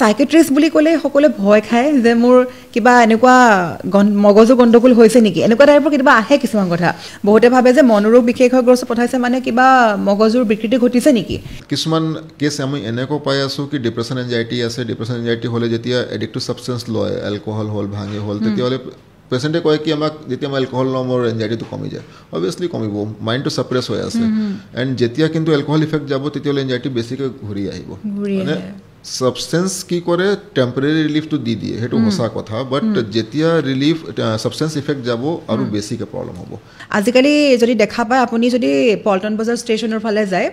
সাইকেট্ৰিষ্ট বুলি ক'লে সকলোৱে ভয় খায় যে মোৰ কিবা এনেকুৱা মগজু গণ্ডগোল হৈছে নেকি এনেকুৱা টাইপৰ কিবা আহে কিছুমান কথা বহুতে ভাবে যে মনোৰোগ বিশেষজ্ঞৰ ওচৰত পঠাইছে মানে কিবা মগজুৰ বিকৃতি ঘটিছে নেকি কিছুমান কেছ আমি এনেকৈ পাই আছোঁ কি ডিপ্ৰেশ্যন এনজাইটি আছে ডিপ্ৰেশ্যন এনজাইটি হ'লে যেতিয়া এডিক্টিভ ছাবষ্টেন্স লয় এলকহল হ'ল ভাঙি হ'ল তেতিয়াহ'লে পেচেণ্টে কয় কি আমাক যেতিয়া মই এলকহল লওঁ মোৰ এনজাইটিটো কমি যায় অভিয়াছলি কমিব মাইণ্ডটো ছাপ্ৰেছ হৈ আছে এণ্ড যেতিয়া কিন্তু এলকহল ইফেক্ট যাব তেতিয়াহ'লে এনজাইটি বেছিকৈ ঘূৰি আহিব মানে ছাবষ্টেন্স কি কৰে টেম্পৰেৰী ৰিলিফটো দি দিয়ে সেইটো সঁচা কথা বাট যেতিয়া ৰিলিফ ছাবষ্টেন্স ইফেক্ট যাব আৰু বেছিকৈ প্ৰব্লেম হ'ব আজিকালি যদি দেখা পায় আপুনি যদি পল্টন বজাৰ ষ্টেচনৰ ফালে যায়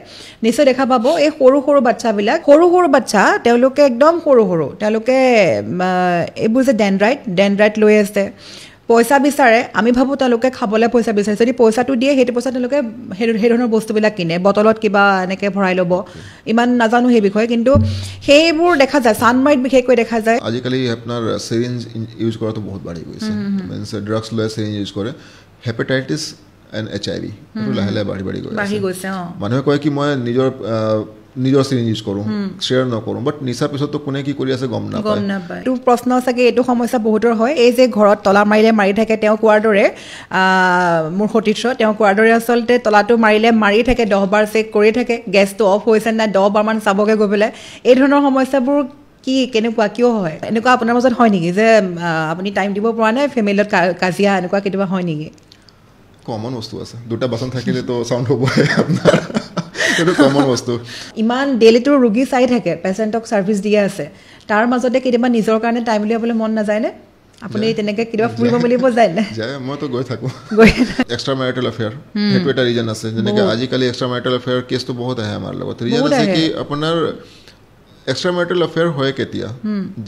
নিশ্চয় দেখা পাব এই সৰু সৰু বাচ্চাবিলাক সৰু বাচ্চা তেওঁলোকে একদম সৰু তেওঁলোকে এইবোৰ যে ডেনড্ৰাইট লৈ আছে পইচা বিচাৰে আমি ভাবোঁ তেওঁলোকে খাবলৈ পইচা বিচাৰে যদি পইচাটো দিয়ে সেইটো পইচা তেওঁলোকে সেই ধৰণৰ বস্তুবিলাক কিনে বটলত কিবা এনেকৈ ভৰাই ল'ব ইমান নাজানো সেই বিষয়ে কিন্তু সেইবোৰ দেখা যায় ছানমাইট বিশেষকৈ দেখা যায় আজিকালি আপোনাৰ চিৰিঞ্জ ইউজ কৰাটো বহুত বাঢ়ি গৈছে মিনছ ড্ৰাগছ লৈ চিৰিঞ্জ ইউজ কৰে হেপাটাইটিছ এণ্ড HIV এইটো লাহে লাহে বাঢ়ি গৈছে মানুহে কয় কি মই নিজৰ চিৰিঞ্জ ইউজ কৰোঁ শ্বেয়াৰ নকৰোঁ বাট নিচা পিছততো কোনে কি কৰি আছে গম নাপায় এইটো প্ৰশ্ন চাগে এইটো সমস্যা বহুতৰ হয় এই যে ঘৰত তলা মাৰি থাকে তেওঁ কোৱাৰ দৰে মোৰ সতীৰ্থ তেওঁ কোৱাৰ দৰে আচলতে তলাটো মাৰি থাকে 10 বাৰ চেক কৰি থাকে গেছটো অফ হৈছে নাই 10 বাৰমান চাবগৈ গৈ পেলাই এই ধৰণৰ সমস্যাবোৰ কি কেনেকুৱা কিয় হয় এনেকুৱা আপোনাৰ মাজত হয় নেকি যে আপুনি টাইম দিব পৰা নাই ফেমিলিত কাজিয়া এনেকুৱা কেতিয়াবা হয় নেকি কমন বস্তু আছে দুটা বাচন থাকিলেতো চাউণ্ড হ'বই আপোনাৰ সেইটো কমন বস্তু ইমান ডেইলিটো ৰোগী চাই থাকে পেচেণ্টক ছাৰ্ভিচ দিয়া আছে তাৰ মাজতে কেতিয়াবা নিজৰ কাৰণে টাইম উলিয়াবলৈ মন নাযায় নে আপুনি তেনেকৈ কেতিয়াবা ফুৰিব বুলিব যায় নে মইতো গৈ থাকোঁ এক্সট্ৰা মেৰিটেল এফেয়াৰ সেইটো এটা ৰিজন আছে যেনেকৈ আজিকালি এক্সট্ৰা মেৰিটেল এফেয়াৰ কেছটো বহুত আহে আমাৰ লগত ৰিজন আছে কি আপোনাৰ এক্সট্ৰা মেৰিটেল এফেয়াৰ হয় কেতিয়া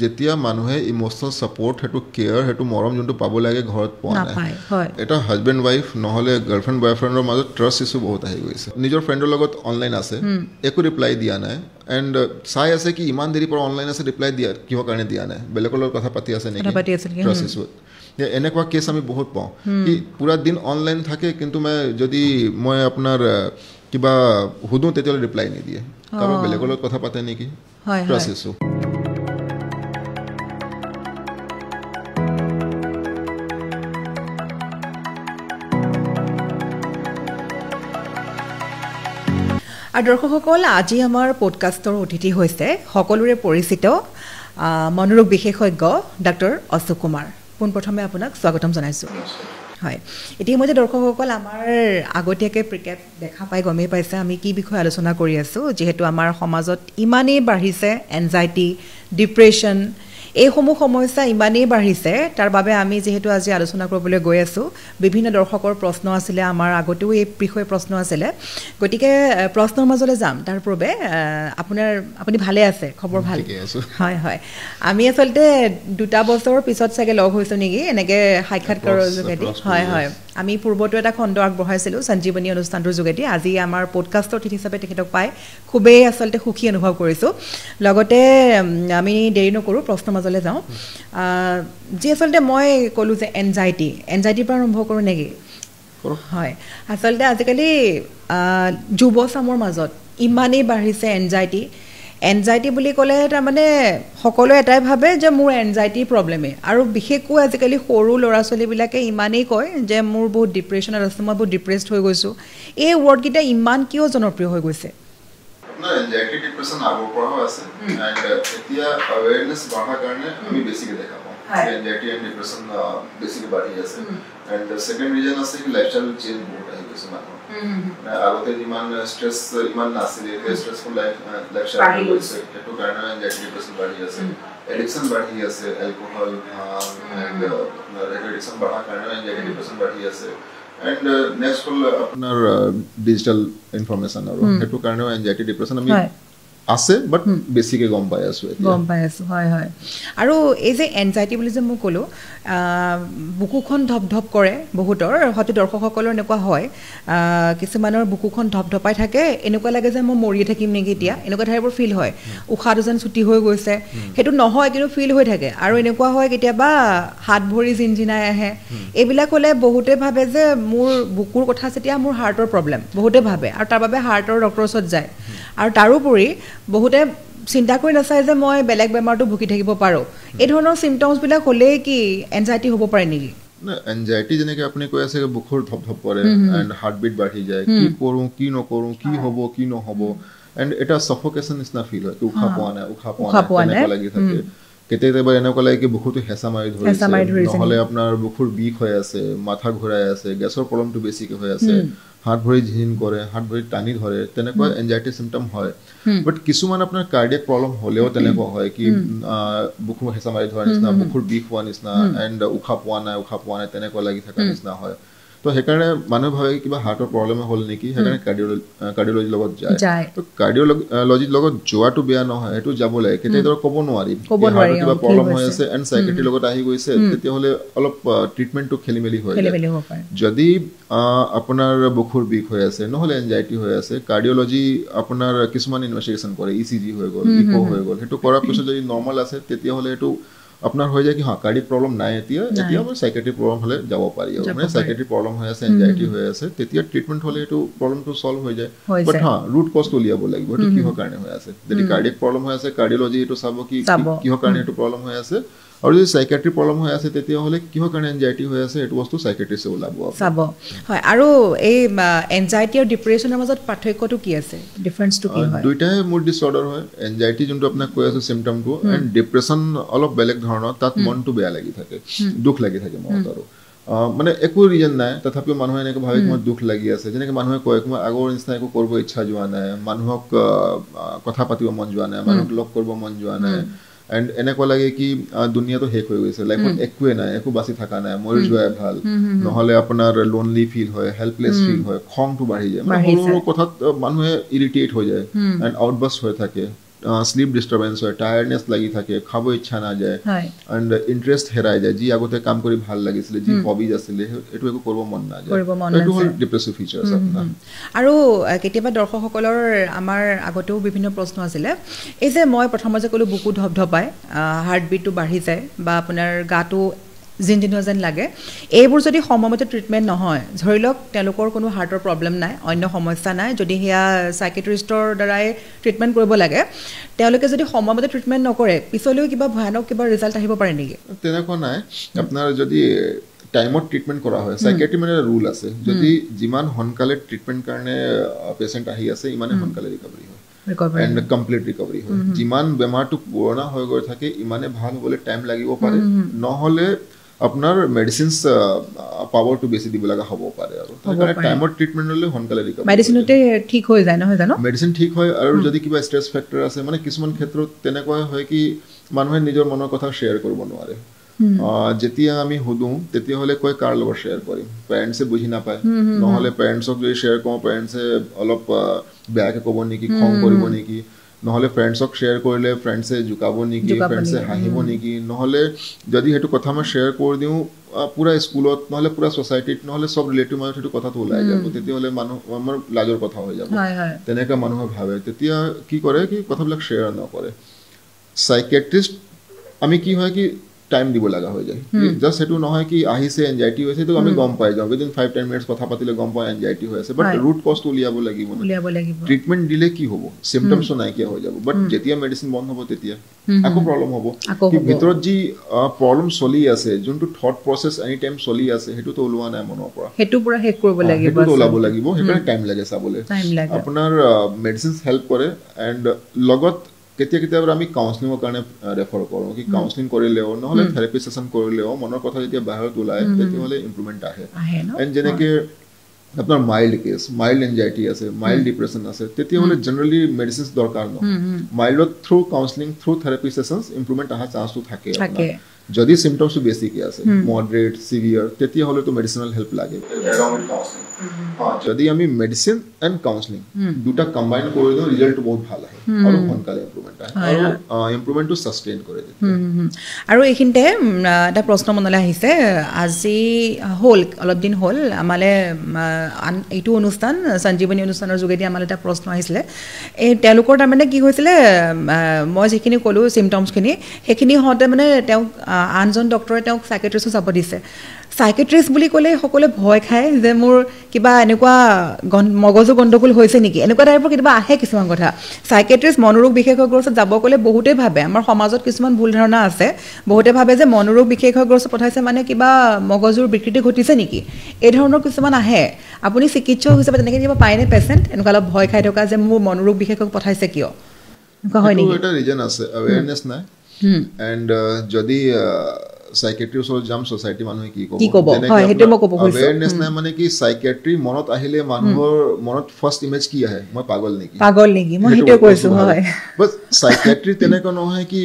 যেতিয়া মানুহে ইম'চনেল ছাপৰ্ট সেইটো কেয়াৰ সেইটো মৰম যোনটো পাব লাগে ঘৰত পোৱা নাই এটা হাজবেণ্ড ৱাইফ নহ'লে গাৰ্লফ্ৰেণ্ড বয়ফ্ৰেণ্ডৰ মাজত ট্ৰাষ্ট ইছ্যু বহুত আহি গৈছে নিজৰ ফ্ৰেণ্ডৰ লগত অনলাইন আছে একো ৰিপ্লাই দিয়া নাই এণ্ড চাই আছে কি ইমান দেৰি পৰা অনলাইন আছে ৰিপ্লাই দিয়া কিহৰ কাৰণে দিয়া নাই বেলেগৰ লগত কথা পাতি আছে নেকি ট্ৰাষ্ট ইছ্যুত এনেকুৱা কেছ আমি বহুত পাওঁ কি পুৰা দিন অনলাইন থাকে কিন্তু মই আপোনাৰ কিবা সুধোঁ তেতিয়াহ'লে ৰিপ্লাই নিদিয়ে কাৰোবাৰ বেলেগৰ লগত কথা পাতে নেকি ট্ৰাষ্ট ইছ্যু আৰু দৰ্শকসকল আজি আমাৰ পডকাষ্টৰ অতিথি হৈছে সকলোৰে পৰিচিত মনোৰোগ বিশেষজ্ঞ ডাক্তৰ অশোক কুমাৰ পোনপ্ৰথমে আপোনাক স্বাগতম জনাইছোঁ হয় ইতিমধ্যে দৰ্শকসকল আমাৰ আগতীয়াকৈ প্ৰিকেপ দেখা পাই গমেই পাইছে আমি কি বিষয়ে আলোচনা কৰি আছোঁ যিহেতু আমাৰ সমাজত ইমানেই বাঢ়িছে এনজাইটি ডিপ্ৰেশ্যন এইসমূহ সমস্যা ইমানেই বাঢ়িছে তাৰ বাবে আমি যিহেতু আজি আলোচনা কৰিবলৈ গৈ আছোঁ বিভিন্ন দৰ্শকৰ প্ৰশ্ন আছিলে আমাৰ আগতেও এই বিষয়ে প্ৰশ্ন আছিলে গতিকে প্ৰশ্নৰ মাজলৈ যাম তাৰ পূৰ্বে আপুনি ভালে আছে খবৰ ভাল হয় হয় আমি আচলতে 2 বছৰৰ পিছত চাগে লগ হৈছোঁ নেকি এনেকৈ সাক্ষাৎকাৰৰ যোগেদি হয় হয় আমি পূৰ্বতো এটা খণ্ড আগবঢ়াইছিলোঁ সঞ্জীৱনী অনুষ্ঠানটোৰ যোগেদি আজি আমাৰ পডকাষ্টৰ অতিথি হিচাপে তেখেতক পাই খুবেই আচলতে সুখী অনুভৱ কৰিছোঁ লগতে আমি দেৰি নকৰোঁ প্ৰশ্নৰ মাজলৈ যাওঁ যি আচলতে মই ক'লোঁ যে এনজাইটিৰ পৰা আৰম্ভ কৰোঁ নেকি হয় আচলতে আজিকালি যুৱচামৰ মাজত ইমানেই বাঢ়িছে এনজাইটি বুলি ক'লে তাৰমানে সকলোৱে এটাই ভাবে যে মোৰ এনজাইটি প্ৰব্লেমেই আৰু বিশেষকৈ আজিকালি সৰু ল'ৰা ছোৱালীবিলাকে ইমানেই কয় যে মোৰ বহুত ডিপ্ৰেশ্যনত আছে মই বহুত ডিপ্ৰেছড হৈ গৈছোঁ এই ৱৰ্ডকেইটা ইমান কিয় জনপ্ৰিয় হৈ গৈছে আপোনাৰ এনজাইটি ডিপ্ৰেশ্যন আগৰ পৰাও আছে এণ্ড এতিয়া আৱেৰনেছ বঢ়াৰ কাৰণে আমি বেছিকৈ দেখা পাওঁ এনজাইটি এণ্ড ডিপ্ৰেশ্যন বেছিকৈ বাঢ়ি আছে এণ্ড ছেকেণ্ড ৰিজন আছে কি লাইফষ্টাইল চেঞ্জ বহুত আহি গৈছে মানুহৰ আগতে যিমান ষ্ট্ৰেছ ইমান নাছিলে এতিয়া ষ্ট্ৰেছফুল লাইফষ্টাইল বাঢ়ি গৈছে সেইটো কাৰণে এনজাইটি ডিপ্ৰেশ্যন বাঢ়ি আছে এডিকশ্যন বাঢ়ি আছে এলকহল এণ্ড এডিকশ্যন বঢ়াৰ কাৰণে এনজাইটি ডিপ্ৰেশ্যন বাঢ়ি আছে এণ্ড নেক্সট হ'ল আপোনাৰ ডিজিটেল ইনফৰমেশ্যন আৰু সেইটো কাৰণেও এনজাইটি ডিপ্ৰেশ্যন আমি আছে বাট বেছিকৈ গম পাই আছোঁ হয় হয় আৰু এই যে এনজাইটি বুলি যে মই ক'লোঁ বুকুখন ধপধপ কৰে বহুতৰ হয়তো দৰ্শকসকলৰ এনেকুৱা হয় কিছুমানৰ বুকুখন ধপধপাই থাকে এনেকুৱা লাগে যে মই মৰিয়ে থাকিম নেকি এতিয়া এনেকুৱা টাইপৰ ফিল হয় উশাহটো যেন ছুটি হৈ গৈছে সেইটো নহয় কিন্তু ফিল হৈ থাকে আৰু এনেকুৱা হয় কেতিয়াবা হাত ভৰি জিনজিনাই আহে এইবিলাক হ'লে বহুতে ভাবে যে মোৰ বুকুৰ কথা যেতিয়া মোৰ হাৰ্টৰ প্ৰব্লেম বহুতে ভাবে আৰু তাৰ বাবে হাৰ্টৰ ডক্টৰৰ ওচৰত যায় আৰু তাৰোপৰি বহুতে চিন্তা কৰি নাচায় যে মই বেলেগ বেমাৰটো ভুগি থাকিব পাৰোঁ এই ধৰণৰ চিমটমছবিলাক হ'লেই কি এনজাইটি হ'ব পাৰে নেকি না এনজাইটি যেনেকৈ আপুনি কৈ আছে বুকুৰ ধপধপ কৰে এণ্ড হাৰ্টবিট বাঢ়ি যায় কি কৰোঁ কি নকৰোঁ কি হ'ব কি নহ'ব এণ্ড এটা সফোকেশ্যন নিচিনা ফিল হয় উশাহ পোৱা নাই তেনেকুৱা লাগি থাকে কেতিয়াবা এনেকুৱা লাগে কি বুকুটো হেঁচা মাৰি ধৰিছে নহ'লে আপোনাৰ বুকুৰ বিষ হৈ আছে মাথা ঘূৰাই আছে গেছৰ প্ৰব্লেমটো বেছিকৈ হৈ আছে হাত ভৰি ঝিন কৰে হাত ভৰি টানি ধৰে তেনেকুৱা এনজাইটি চিমটম হয় বাট কিছুমান আপোনাৰ কাৰ্ডিয়াক প্ৰব্লেম হ'লেও তেনেকুৱা হয় কি বুকুৰ হেঁচা মাৰি ধৰা নিচিনা বুকুৰ বিষ হোৱা নিচিনা এণ্ড উশাহ পোৱা নাই তেনেকুৱা লাগি থকা নিচিনা হয় তো সেইকাৰণে মানুহে ভাবে কিবা হাৰ্টৰ প্ৰব্লেম হ'ল নেকি সেইকাৰণে কাৰ্ডিঅ'লজিৰ লগত যায় তো কাৰ্ডিঅ'লজিৰ লগত যোৱাটো বেয়া নহয় সেইটো যাব লাগে কেতিয়াবা ক'ব নোৱাৰি হাৰ্টৰ কিবা প্ৰব্লেম হৈ আছে এণ্ড চাইকেট্ৰিৰ লগত আহি গৈছে তেতিয়াহ'লে অলপ ট্ৰিটমেণ্টটো খেলি মেলি হৈ যায় যদি আপোনাৰ বুকুৰ বিষ হৈ আছে নহ'লে এনজাইটি হৈ আছে কাৰ্ডিঅ'লজি আপোনাৰ কিছুমান ইনভেষ্টিগেশ্যন কৰে ইচিজি হৈ গ'ল ইক' হৈ গ'ল সেইটো কৰাৰ পিছত যদি নৰ্মেল আছে তেতিয়াহ'লে এইটো আপোনাৰ হৈ যায় কি কাৰ্ডিক প্ৰব্লেম নাই এতিয়া মই চাইকেট্ৰিক প্ৰব্লেম হ'লে যাব পাৰি আৰু মানে চাইকেট্ৰিক প্ৰব্লেম হৈ আছে এনজাইটি হৈ আছে তেতিয়া ট্ৰিটমেণ্ট হ'লে এইটো প্ৰব্লেমটো ছল্ভ হৈ যায় বাট ৰুট কজটো উলিয়াব লাগিব এইটো কিহৰ কাৰণে হৈ আছে যদি কাৰ্ডিক প্ৰব্লেম হৈ আছে কাৰ্ডিঅ'লজি এইটো চাব কি কিহৰ কাৰণে এইটো প্ৰব্লেম হৈ আছে আৰু যদি চাইকেট্ৰিক প্ৰব্লেম হৈ আছে তেতিয়াহ'লে কিহৰ কাৰণে এনজাইটি হৈ আছে এইটো বস্তু চাইকেট্ৰিষ্টে ওলাব চাব হয় আৰু এই এনজাইটি আৰু ডিপ্ৰেশ্যনৰ মাজত পাৰ্থক্যটো কি আছে ডিফাৰেন্সটো কি হয় দুইটাই মুড ডিছঅৰ্ডাৰ হয় এনজাইটি যোনটো আপোনাক কৈ আছো চিমটমটো এণ্ড ডিপ্ৰেশ্যন অলপ বেলেগ ধৰণৰ তাত মনটো বেয়া লাগি থাকে দুখ লাগি থাকে মনত আৰু মানে একো ৰিজন নাই তথাপিও মানুহে এনেকৈ ভাবে মোৰ দুখ লাগি আছে যেনেকৈ মানুহে কয় মই আগৰ নিচিনা একো কৰিব ইচ্ছা যোৱা নাই মানুহক কথা পাতিব মন যোৱা নাই মানুহক লগ কৰিব মন যোৱা নাই এণ্ড এনেকুৱা লাগে কি দুনিয়াটো শেষ হৈ গৈছে লাইফত একোৱে নাই একো বাচি থকা নাই মৰি যোৱাই ভাল নহ'লে আপোনাৰ লোনলি ফিল হয় হেল্পলেছ ফিল হয় খংটো বাঢ়ি যায় মানে সৰু সৰু কথাত মানুহে ইৰিটেট হৈ যায় এণ্ড আউটবাষ্ট হৈ থাকে স্লিপ ডিষ্টাৰ্বেঞ্চ হয় টায়াৰ্ডনেছ লাগি থাকে খাব ইচ্ছা নাযায় এণ্ড ইণ্টাৰেষ্ট হেৰাই যায় যি আগতে কাম কৰি ভাল লাগিছিলে যি হবিজ আছিলে এইটো একো কৰিব মন নাযায় এইটো হ'ল ডিপ্ৰেছিভ ফিচাৰ্ছ আপোনাৰ আৰু কেতিয়াবা দৰ্শকসকলৰ আমাৰ আগতেও বিভিন্ন প্ৰশ্ন আছিলে এই যে মই প্ৰথমতে যে ক'লোঁ বুকু ধপধপাই হাৰ্টবিটটো বাঢ়ি যায় বা আপোনাৰ গাটো জিনজিনোৱা যেন লাগে এইবোৰ যদি সময়মতে ট্ৰিটমেণ্ট নহয় ধৰি লওক তেওঁলোকৰ কোনো হাৰ্টৰ প্ৰব্লেম নাই অন্য সমস্যা নাই যদি সেয়া চাইকেট্ৰিষ্টৰ দ্বাৰাই ট্ৰিটমেণ্ট কৰিব লাগে তেওঁলোকে যদি সময়মতে ট্ৰিটমেণ্ট নকৰে পিছলৈও কিবা ভয়ানক কিবা ৰিজাল্ট আহিব পাৰে নেকি তেনেকুৱা নাই আপোনাৰ যদি টাইমত ট্ৰিটমেণ্ট কৰা হয় চাইকেট্ৰি মানে ৰুল আছে যদি যিমান সোনকালে ট্ৰিটমেণ্ট কাৰণে পেচেণ্ট আহি আছে ইমানে সোনকালে ৰিকভাৰী হয় এণ্ড কমপ্লিট ৰিকভাৰী হয় যিমান বেমাৰটো পুৰণা হৈ গৈ থাকে ইমানে ভাল হ'বলৈ টাইম লাগিব পাৰে নহ'লে আপোনাৰ মেডিচিনছ পাৱাৰটো বেছি দিব লগা হ'ব পাৰে আৰু সেইকাৰণে টাইমত ট্ৰিটমেণ্ট হ'লে সোনকালে ৰিকভাৰী মেডিচিনতে ঠিক হৈ যায় নহয় জানো মেডিচিন ঠিক হয় আৰু যদি কিবা ষ্ট্ৰেছ ফেক্টৰ আছে মানে কিছুমান ক্ষেত্ৰত তেনেকুৱা হয় কি মানুহে নিজৰ মনৰ কথা শ্বেয়াৰ কৰিব নোৱাৰে যেতিয়া আমি সুধোঁ তেতিয়াহ'লে কয় কাৰ লগত শ্বেয়াৰ কৰিম পেৰেণ্টছে বুজি নাপায় নহ'লে পেৰেণ্টছক যদি শ্বেয়াৰ কৰোঁ পেৰেণ্টছে অলপ বেয়াকৈ ক'ব নেকি খং কৰিব নেকি নহ'লে ফ্ৰেণ্ডছক শ্বেয়াৰ কৰিলে ফ্ৰেণ্ডছে জোকাব নেকি ফ্ৰেণ্ডছে হাঁহিব নেকি নহ'লে যদি সেইটো কথা মই শ্বেয়াৰ কৰি দিওঁ পুৰা স্কুলত নহ'লে পুৰা ছ'চাইটিত নহ'লে চব ৰিলেটিভ মাজত সেইটো কথাটো ওলাই যাব তেতিয়াহ'লে মানুহ আমাৰ লাজৰ কথা হৈ যাব তেনেকৈ মানুহে ভাবে তেতিয়া কি কৰে কি কথাবিলাক শ্বেয়াৰ নকৰে চাইকেট্ৰিষ্ট আমি কি হয় কি টাইম দিব লগা হৈ যায় জাষ্ট সেইটো নহয় কি আহিছে এনজাইটি হৈছে সেইটো আমি গম পাই যাওঁ উইদিন 5-10 মিনিটছ কথা পাতিলে গম পাওঁ এনজাইটি হৈ আছে বাট ৰুট কজটো উলিয়াব লাগিব ট্ৰিটমেণ্ট দিলে কি হ'ব চিমটমছো নাইকিয়া হৈ যাব বাট যেতিয়া মেডিচিন বন্ধ হ'ব তেতিয়া আকৌ প্ৰব্লেম হ'ব ভিতৰত যি প্ৰব্লেম চলি আছে যোনটো থট প্ৰচেছ এনি টাইম চলি আছে সেইটোতো ওলোৱা নাই মনৰ পৰা সেইটো পুৰা শেষ কৰিব লাগিব সেইটোতো ওলাব লাগিব সেইকাৰণে টাইম লাগে চাবলৈ আপোনাৰ মেডিচিনছ হেল্প কৰে এণ্ড লগত কেতিয়াবা আমি কাউন্সেলিঙৰ কাৰণে ৰেফাৰ কৰোঁ কি কাউন্সেলিং কৰিলেও নহ'লে থেৰাপি ছেশ্যন কৰিলেও মনৰ কথা যেতিয়া বাহিৰত ওলায় তেতিয়াহ'লে ইম্প্ৰুভমেণ্ট আহে এণ্ড যেনেকৈ আপোনাৰ মাইল্ড কেছ মাইল্ড এনজাইটি আছে মাইল্ড ডিপ্ৰেশ্যন আছে তেতিয়াহ'লে জেনেৰেলি মেডিচিনছ দৰকাৰ নহয় মাইল্ডত through counselling through therapy sessions improvement অহাৰ চান্সটো থাকে যদি চিমটমছটো বেছিকৈ আছে মডাৰেট চিভিয়াৰ তেতিয়াহ'লেতো মেডিচিনেল হেল্প লাগে যদি আমি মেডিচিন এণ্ড কাউন্সেলিং দুটা কম্বাইন কৰি দিওঁ ৰিজাল্টটো বহুত ভাল আহে আৰু সোনকালে ইম্প্ৰুভমেণ্ট আহে আৰু ইম্প্ৰুভমেণ্টটো ছাষ্টেইন কৰে আৰু এইখিনিতে এটা প্ৰশ্ন মনলৈ আহিছে আজি হ'ল অলপ দিন হ'ল আমালৈ এইটো অনুষ্ঠান সঞ্জীৱনী অনুষ্ঠানৰ যোগেদি আমালৈ এটা প্ৰশ্ন আহিছিলে এই তেওঁলোকৰ তাৰমানে কি হৈছিলে মই যিখিনি ক'লোঁ চিমটমছখিনি সেইখিনি হওঁতে মানে তেওঁক আনজন ডক্টৰে তেওঁক চাইকেট্ৰিষ্টক যাব দিছে সাইকেট্ৰিষ্ট বুলি ক'লে সকলোৱে ভয় খায় যে মোৰ কিবা এনেকুৱা মগজু গণ্ডগোল হৈছে নেকি, এনেকুৱা টাইপৰ কেতিয়াবা আহে কিছুমান কথা। সাইকেট্ৰিষ্ট মনোৰোগ বিশেষজ্ঞৰ ওচৰত যাব ক'লে বহুতেই ভাবে, আমাৰ সমাজত কিছুমান ভুল ধাৰণা আছে, বহুতে ভাবে যে মনোৰোগ বিশেষজ্ঞৰ ওচৰত পঠাইছে মানে কিবা মগজুৰ বিকৃতি ঘটিছে নেকি, এই ধৰণৰ কিছুমান আহে। আপুনি চিকিৎসক হিচাপে তেনেকৈ কিবা পায়নে পেচেণ্ট এনেকুৱা অলপ ভয় খাই থকা যে মোৰ মনোৰোগ বিশেষজ্ঞক পঠাইছে কিয়, এনেকুৱা হয় নেকি? এটা ৰিজন আছে, আৱেৰনেছ নাই। এণ্ড যদি সাইকেট্ৰিৰ ওচৰত যাম সোসাইটি মানুহে কি ক'ব, আৱেৰনেছ নাই মানে কি সাইকেট্ৰি মনত আহিলে মানুহৰ মনত ফাৰ্ষ্ট ইমেজ কি আহে, মই পাগল নেকি, মই সেইটোৱে কৈছো। হয়, বাট সাইকেট্ৰি তেনেকুৱা নহয় কি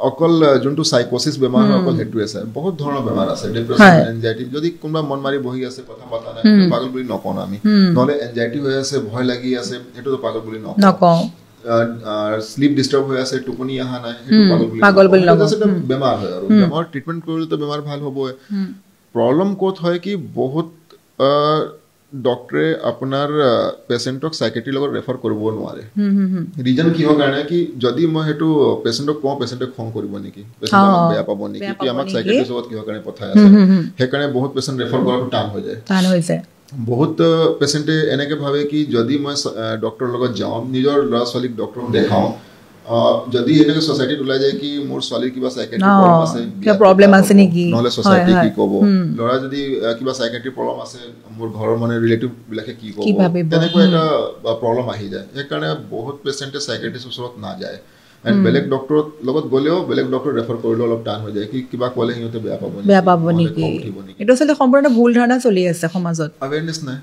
অকল যোনটো সাইকোচিছ বেমাৰ হয় অকল সেইটোৱে আছে, বহুত ধৰণৰ বেমাৰ আছে, ডিপ্ৰেছন, এনজাইটি। যদি কোনোবা মন মাৰি বহি আছে কথা পতা নাই, পাগল বুলি নকওঁ আমি। নহলে এনজাইটি হৈ আছে, ভয় লাগি আছে, সেইটোতো পাগল বুলি নকওঁ। স্লিপ ডিস্টার্ব হৈ আছে, টোপনি অহা নাই, সেইটো পাগল বুলি নকওঁ, বেমাৰ হয়। আৰু বেমাৰ ট্ৰিটমেণ্ট কৰিলেতো বেমাৰ ভাল হ'বই। প্ৰব্লেম ক'ত হয় কি বহুত ডক্টৰে আপোনাৰ পেচেণ্টক সাইকেট্ৰিৰ লগত ৰেফাৰ কৰিব নোৱাৰে। ৰিজন কিহৰ কাৰণে কি যদি মই সেইটো পেচেণ্টক কওঁ, পেচেণ্টে খং কৰিব নেকি, পেচেণ্টে বেয়া পাব নেকি, কি আমাক সাইকেট্ৰিৰ লগত কিহৰ কাৰণে পঠাই আছে, সেইকাৰণে বহুত পেচেণ্ট ৰেফাৰ কৰাটো টান হৈ যায়। বহুত পেচেণ্টে এনেকে ভাবে কি যদি মই ডক্টৰৰ লগত যাওঁ, নিজৰ ল'ৰা ছোৱালীক ডক্টৰক দেখাওঁ, যদি এনেকে সোসাইটিত ওলাই যায় কি মোৰ ছোৱালীৰ কিবা সাইকেট্ৰিক প্ৰব্লেম আছে নেকি, নহলে সোসাইটি কি ক'ব, ল'ৰা যদি কিবা সাইকেট্ৰিক প্ৰব্লেম আছে মোৰ ঘৰৰ মানে ৰিলেটিভ বিলাকে কি ক'ব, তেনেকুৱা এটা প্ৰব্লেম আহি যায়। সেইকাৰণে বহুত পেচেণ্টে সাইকেট্ৰিষ্টৰ ওচৰত নাযায়। এণ্ড বেলেগ ডক্টৰৰ লগত গ'লেও বেলেগ ডক্টৰ ৰেফাৰ কৰিলেও অলপ টান হৈ যায়, কি কিবা ক'লে সিহঁতে বেয়া পাব নেকি। এইটো আচলতে সম্পূৰ্ণ ভুল ধাৰণা চলি আছে সমাজত। আৱেৰনেছ নাই,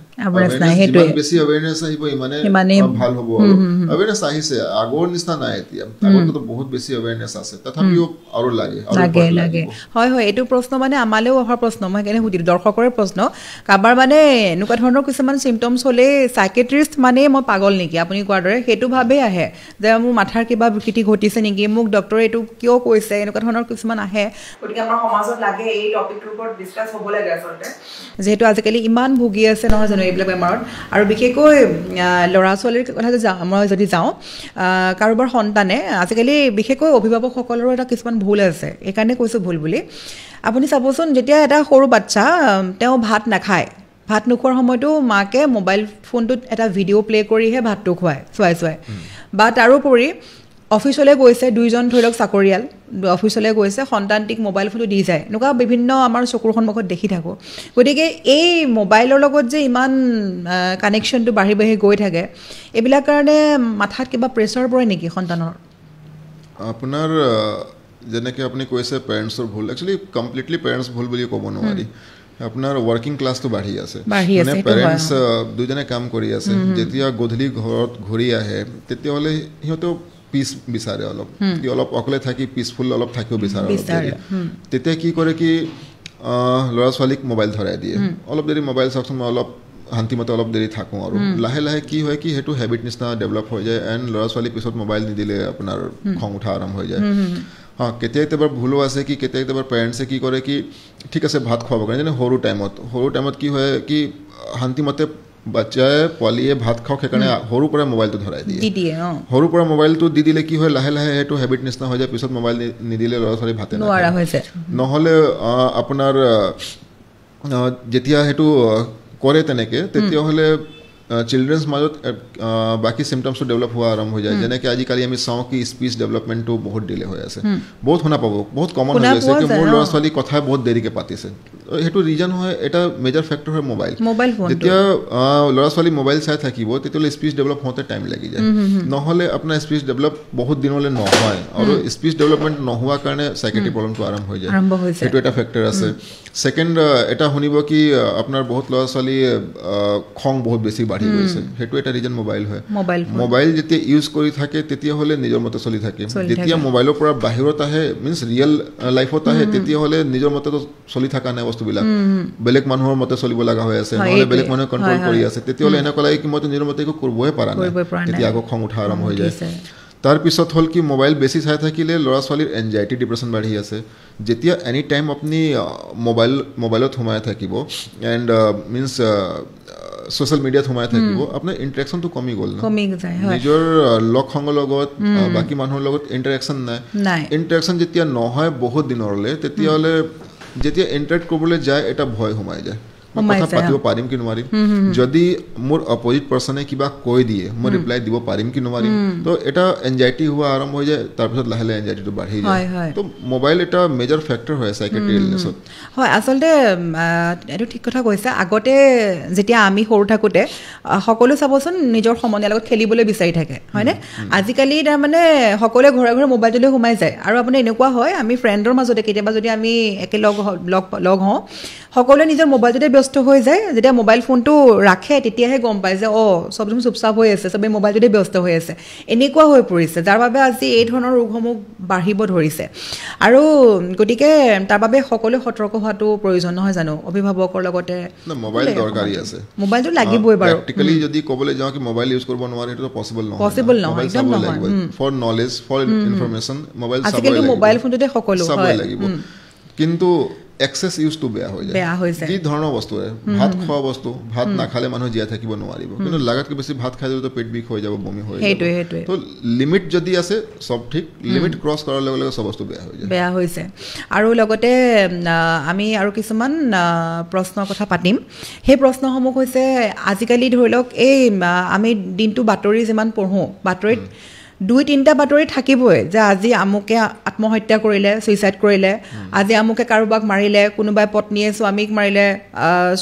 সেইটোৱে বেছি আৱেৰনেছ আহিব ইমানে ভাল হ'ব। আৱেৰনেছ আহিছে, আগৰ নিচিনা নাই এতিয়া, আগততো বহুত বেছি আৱেৰনেছ আছে, তথাপিও আৰু লাগে। হয়, এইটো প্ৰশ্ন মানে আমালেও অহাৰ প্ৰশ্ন, মই সেইকাৰণে সুধিলোঁ, দৰ্শকৰে প্ৰশ্ন। কাৰোবাৰ মানে এনেকুৱা ধৰণৰ কিছুমান চিমটমছ হ'লে সাইকেট্ৰিষ্ট মানে মই পাগল নেকি, আপুনি কোৱাৰ দৰে সেইটো ভাবেই আহে যে মোৰ মাথাৰ কিবা বিকৃতি ঘটিছে নেকি, মোক ডক্টৰে এইটো কিয় কৈছে, এনেকুৱা ধৰণৰ কিছুমান আহে। গতিকে আমাৰ সমাজত লাগে এই টপিকটোৰ ওপৰত ডিছকাছ হ'ব লাগে আচলতে, যিহেতু আজিকালি ইমান ভুগি আছে নহয় জানো এইবিলাক বেমাৰত। আৰু বিশেষকৈ ল'ৰা ছোৱালীৰ কথা মই যদি যাওঁ, কাৰোবাৰ সন্তানে আজিকালি বিশেষকৈ অভিভাৱকসকলৰো এটা কিছুমান ভুল আছে, এইকাৰণে কৈছোঁ ভুল বুলি। আপুনি চাবচোন, যেতিয়া এটা সৰু বাচ্ছা তেওঁ ভাত নাখায়, ভাত নোখোৱাৰ সময়তো মাকে মোবাইল ফোনটোত এটা ভিডিঅ' প্লে' কৰিহে ভাতটো চোৱাই বা তাৰোপৰি অফিচলৈ গৈছে, দুইজন ধৰি লওক চাকৰিয়াল অফিচলৈ গৈছে, সন্তানটিক মোবাইল ফোনটো দি যায়, এনেকুৱা বিভিন্ন আমাৰ চকুৰ সন্মুখত দেখি থাকোঁ। গতিকে এই মোবাইলৰ লগত যে ইমান কানেকশ্যনটো বাঢ়ি গৈ থাকে, এইবিলাক কাৰণে মাথাত কিবা প্ৰেছাৰ পৰে নেকি সন্তানৰ? আপোনাৰ যেনেকৈ আপুনি কৈছে পেৰেণ্টছৰ ভুল, একচুৱেলি কমপ্লিটলি পেৰেণ্টছ ভুল বুলি ক'ব নোৱাৰি। আপোনাৰ ৱৰ্কিং ক্লাছটো বাঢ়ি আছে, মানে পেৰেণ্টছ দুজনে কাম কৰি আছে, যেতিয়া গধূলি ঘৰত ঘূৰি আহে তেতিয়াহ'লে সিহঁতেও পিচ বিচাৰে, অলপ অকলে থাকি পিচফুল অলপ থাকিব বিচাৰে। তেতিয়া কি কৰে কি ল'ৰা ছোৱালীক মোবাইল ধৰাই দিয়ে, অলপ দেৰি মোবাইল চাওকচোন, মই অলপ শান্তিমতে অলপ দেৰি থাকোঁ। আৰু লাহে লাহে কি হয় কি সেইটো হেবিট নিচিনা ডেভেলপ হৈ যায়। এণ্ড ল'ৰা ছোৱালী পিছত মোবাইল নিদিলে আপোনাৰ খং উঠা আৰম্ভ হৈ যায়। কেতিয়াবা ভুলো আছে কি কেতিয়াবা পেৰেণ্টছে কি কৰে কি ঠিক আছে ভাত খুৱাব কাৰণে, যেনে সৰু টাইমত কি হয় কি শান্তিমতে বাচ্চাই পোৱালীয়ে ভাত খাওক, সেইকাৰণে সৰুৰ পৰা মোবাইলটো ধৰাই দিয়ে। সৰুৰ পৰা মোবাইলটো দি দিলে কি হয় লাহে লাহে সেইটো হেবিট নিচিনা হৈ যায়, পিছত মোবাইল নিদিলে ল'ৰা ছোৱালী ভাতে নাখায়। নহ'লে আপোনাৰ যেতিয়া সেইটো কৰে তেনেকৈ, তেতিয়াহ'লে চিলড্ৰেনছ মাজত বাকী চিমটমছটো ডেভেলপ হোৱা আৰম্ভ হৈ যায়। যেনেকৈ আজিকালি আমি চাওঁ কি স্পীচ ডেভেলপমেণ্টটো বহুত ডিলে হৈ আছে, বহুত শুনা পাব, বহুত কমন হৈ আছে কি মোৰ ল'ৰা ছোৱালী কথা বহুত দেৰিকৈ পাতিছে। সেইটো ৰিজন হয়, এটা মেজৰ ফেক্টৰ হয় মোবাইল। যেতিয়া ল'ৰা ছোৱালী মোবাইল চাই থাকিব তেতিয়াহ'লে স্পীচ ডেভেলপ হওঁতে টাইম লাগি যায়, নহ'লে আপোনাৰ স্পীচ ডেভেলপ বহুত দিনলৈ নহয়। আৰু স্পীচ ডেভেলপমেণ্ট নোহোৱাৰ কাৰণে সাইকেট্ৰিক প্ৰব্লেমটো আৰম্ভ হৈ যায়, সেইটো এটা ফেক্টৰ আছে। ছেকেণ্ড এটা শুনিব কি আপোনাৰ বহুত ল'ৰা ছোৱালী খং বহুত বেছি বাঢ়ি গৈছে, সেইটো এটা ৰিজন মোবাইল হয়। মোবাইল যেতিয়া ইউজ কৰি থাকে তেতিয়াহ'লে নিজৰ মতে চলি থাকে, যেতিয়া মোবাইলৰ পৰা বাহিৰত আহে মিনছ ৰিয়েল লাইফত আহে তেতিয়াহ'লে নিজৰ মতেতো চলি থকা নাই বস্তুবিলাক, বেলেগ মানুহৰ মতে চলিব লগা হৈ আছে, নহ'লে বেলেগ মানুহে কণ্ট্ৰল কৰি আছে, তেতিয়াহ'লে এনেকুৱা লাগে কি মইতো নিজৰ মতে একো কৰিবই পৰা নাই, তেতিয়া আকৌ খং উঠা আৰম্ভ হৈ যায়। তাৰপিছত হ'ল কি মোবাইল বেছি চাই থাকিলে ল'ৰা ছোৱালীৰ এনজাইটি ডিপ্ৰেশ্যন বাঢ়ি আছে। যেতিয়া এনি টাইম আপুনি মোবাইলত সোমাই থাকিব এণ্ড মিনছ ছ'চিয়েল মিডিয়াত সোমাই থাকিব, আপোনাৰ ইণ্টাৰেকশ্যনটো কমি গ'ল, নিজৰ লগ সংগৰ লগত বাকী মানুহৰ লগত ইণ্টাৰেকশ্যন নাই। ইণ্টাৰেকশ্যন যেতিয়া নহয় বহুত দিনলৈ, তেতিয়াহ'লে যেতিয়া ইন্টাৰেক্ট কৰিবলৈ যায় এটা ভয় সোমাই যায় কথা পাতিব পাৰিম কি নোৱাৰিম যদি মোৰ অপোজিট পাৰ্সনে কিবা কৈ দিয়ে মই ৰিপ্লাই দিব পাৰিম কি নোৱাৰিম তো এটা এনজাইটি হোৱা আৰম্ভ হৈ যায় তাৰপিছত লাহে লাহে এনজাইটিটো বাঢ়ি যায় তো মোবাইল এটা মেজৰ ফেক্টৰ হয় সাইকিয়াট্ৰি ইলনেছত হয় আচলতে এটো ঠিক কথা কৈছে আগতে যেতিয়া আমি সৰু থাকোতে সকলো চাবচোন নিজৰ সমনীয়াৰ লগত খেলিবলৈ বিচাৰি থাকে হয়নে আজিকালি তাৰ মানে সকলোৱে ঘৰে ঘৰে মোবাইললৈ সোমাই যায় আৰু আপুনি এনেকুৱা হয় আমি ফ্ৰেণ্ডৰ মাজতে কেতিয়াবা যদি আমি একেলগ লগ হওঁ সকলোৱে নিজৰ মোবাইলতে ব্যস্ত হৈ যায় যেতিয়া মোবাইল ফোনটো ৰাখে তেতিয়াহে গম পায় যে সবজন চুপচাপ হৈ আছে সবে মোবাইলতে ব্যস্ত হৈ আছে এনেকুৱা হৈ পৰিছে যাৰ বাবে আজি এই ধৰণৰ ৰোগসমূহ বাঢ়িব ধৰিছে আৰু গতিকে তাৰ বাবে সকলোৱে সতৰ্ক হোৱাটো প্ৰয়োজন নহয় জানো অভিভাৱকৰ লগতে মোবাইল দৰকাৰী আছে মোবাইলটো লাগিবই বাৰু প্ৰ্যাকটিক্যালি যদি ক'বলৈ যাওঁ কি মোবাইল ইউজ কৰিব নোৱাৰি তো পসিবল নহয় একদম নহয় for knowledge for information mobile চাবই আজিকালি মোবাইল ফোনটোতে সকলো হয় লাগিব কিন্তু এক্সেস ইউজ টু বেয়া হৈ যায় কি ধৰণৰ বস্তু ভাত খোৱা বস্তু ভাত নাখালে মানুহ জিয়া থাকিব নোৱাৰিব কিন্তু লাগাতকৈ বেছি ভাত খাই দিলে তো পেট বিষ হৈ যাব বমি হৈ যাব তো লিমিট যদি আছে সব ঠিক লিমিট ক্ৰস কৰাৰ লগে লগে সব বস্তু বেয়া হৈছে আৰু লগতে আমি আৰু কিছুমান প্ৰশ্নৰ কথা পাতিম সেই প্ৰশ্নসমূহ হৈছে আজিকালি ধৰি লওক এই আমি দিনটো বাতৰি যিমান পঢ়ো বাতৰিত 2-3টা বাতৰি থাকিবই যে আজি আমুকে আত্মহত্যা কৰিলে সুইসাইড কৰিলে আজি আমুকে কাৰোবাক মাৰিলে কোনোবাই পত্নীয়ে স্বামীক মাৰিলে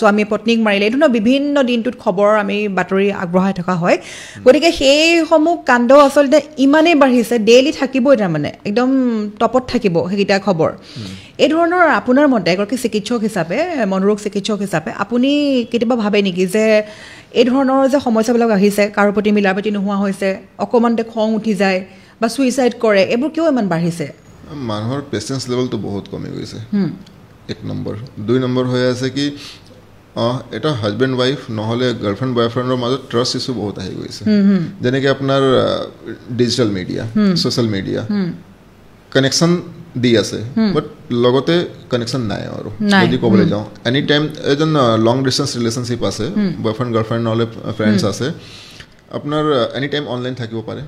স্বামী পত্নীক মাৰিলে এইটো বিভিন্ন দিনটোত খবৰ আমি বাতৰি আগবঢ়াই থকা হয় গতিকে সেই সমূহ কাণ্ড আচলতে ইমানেই বাঢ়িছে ডেইলি থাকিবই তাৰ মানে একদম টপত থাকিব সেইটা খবৰ এই ধৰণৰ আপোনাৰ মতে এগৰাকী চিকিৎসক হিচাপে মনোৰোগ চিকিৎসক হিচাপে আপুনি কেতিয়াবা ভাবে নেকি যে এই ধৰণৰ যে সমস্যাবিলাক আহিছে কাৰো প্ৰতি মিলাপ্ৰীতি নোহোৱা হৈছে অকমানতে খং উঠি যায় বা সুইসাইড কৰে এইবোৰ কিয় ইমান বাঢ়িছে মানুহৰ পেশেন্স লেভেলটো বহুত কমি গৈছে এক নম্বৰ 2 নম্বৰ হৈ আছে কি এটা হাজবেন্ড ওয়াইফ নহলে গাৰ্লফ্ৰেন্ড বয়ফ্ৰেন্ডৰ মাজত ট্ৰাষ্ট ইস্যু বহুত আহি গৈছে যেনেকৈ আপোনাৰ digital media social media connection দি আছে বাট লগতে কানেকশন নাই আৰু যদি ক'বলৈ যাওঁ এনি টাইম এজন লং ডিস্টেন্স ৰিলেশনশিপ আছে বয়ফ্ৰেন্ড গাৰ্লফ্ৰেন্ড নহলে ফ্ৰেণ্ডছ আছে আপোনাৰ এনি টাইম অনলাইন থাকিব পাৰে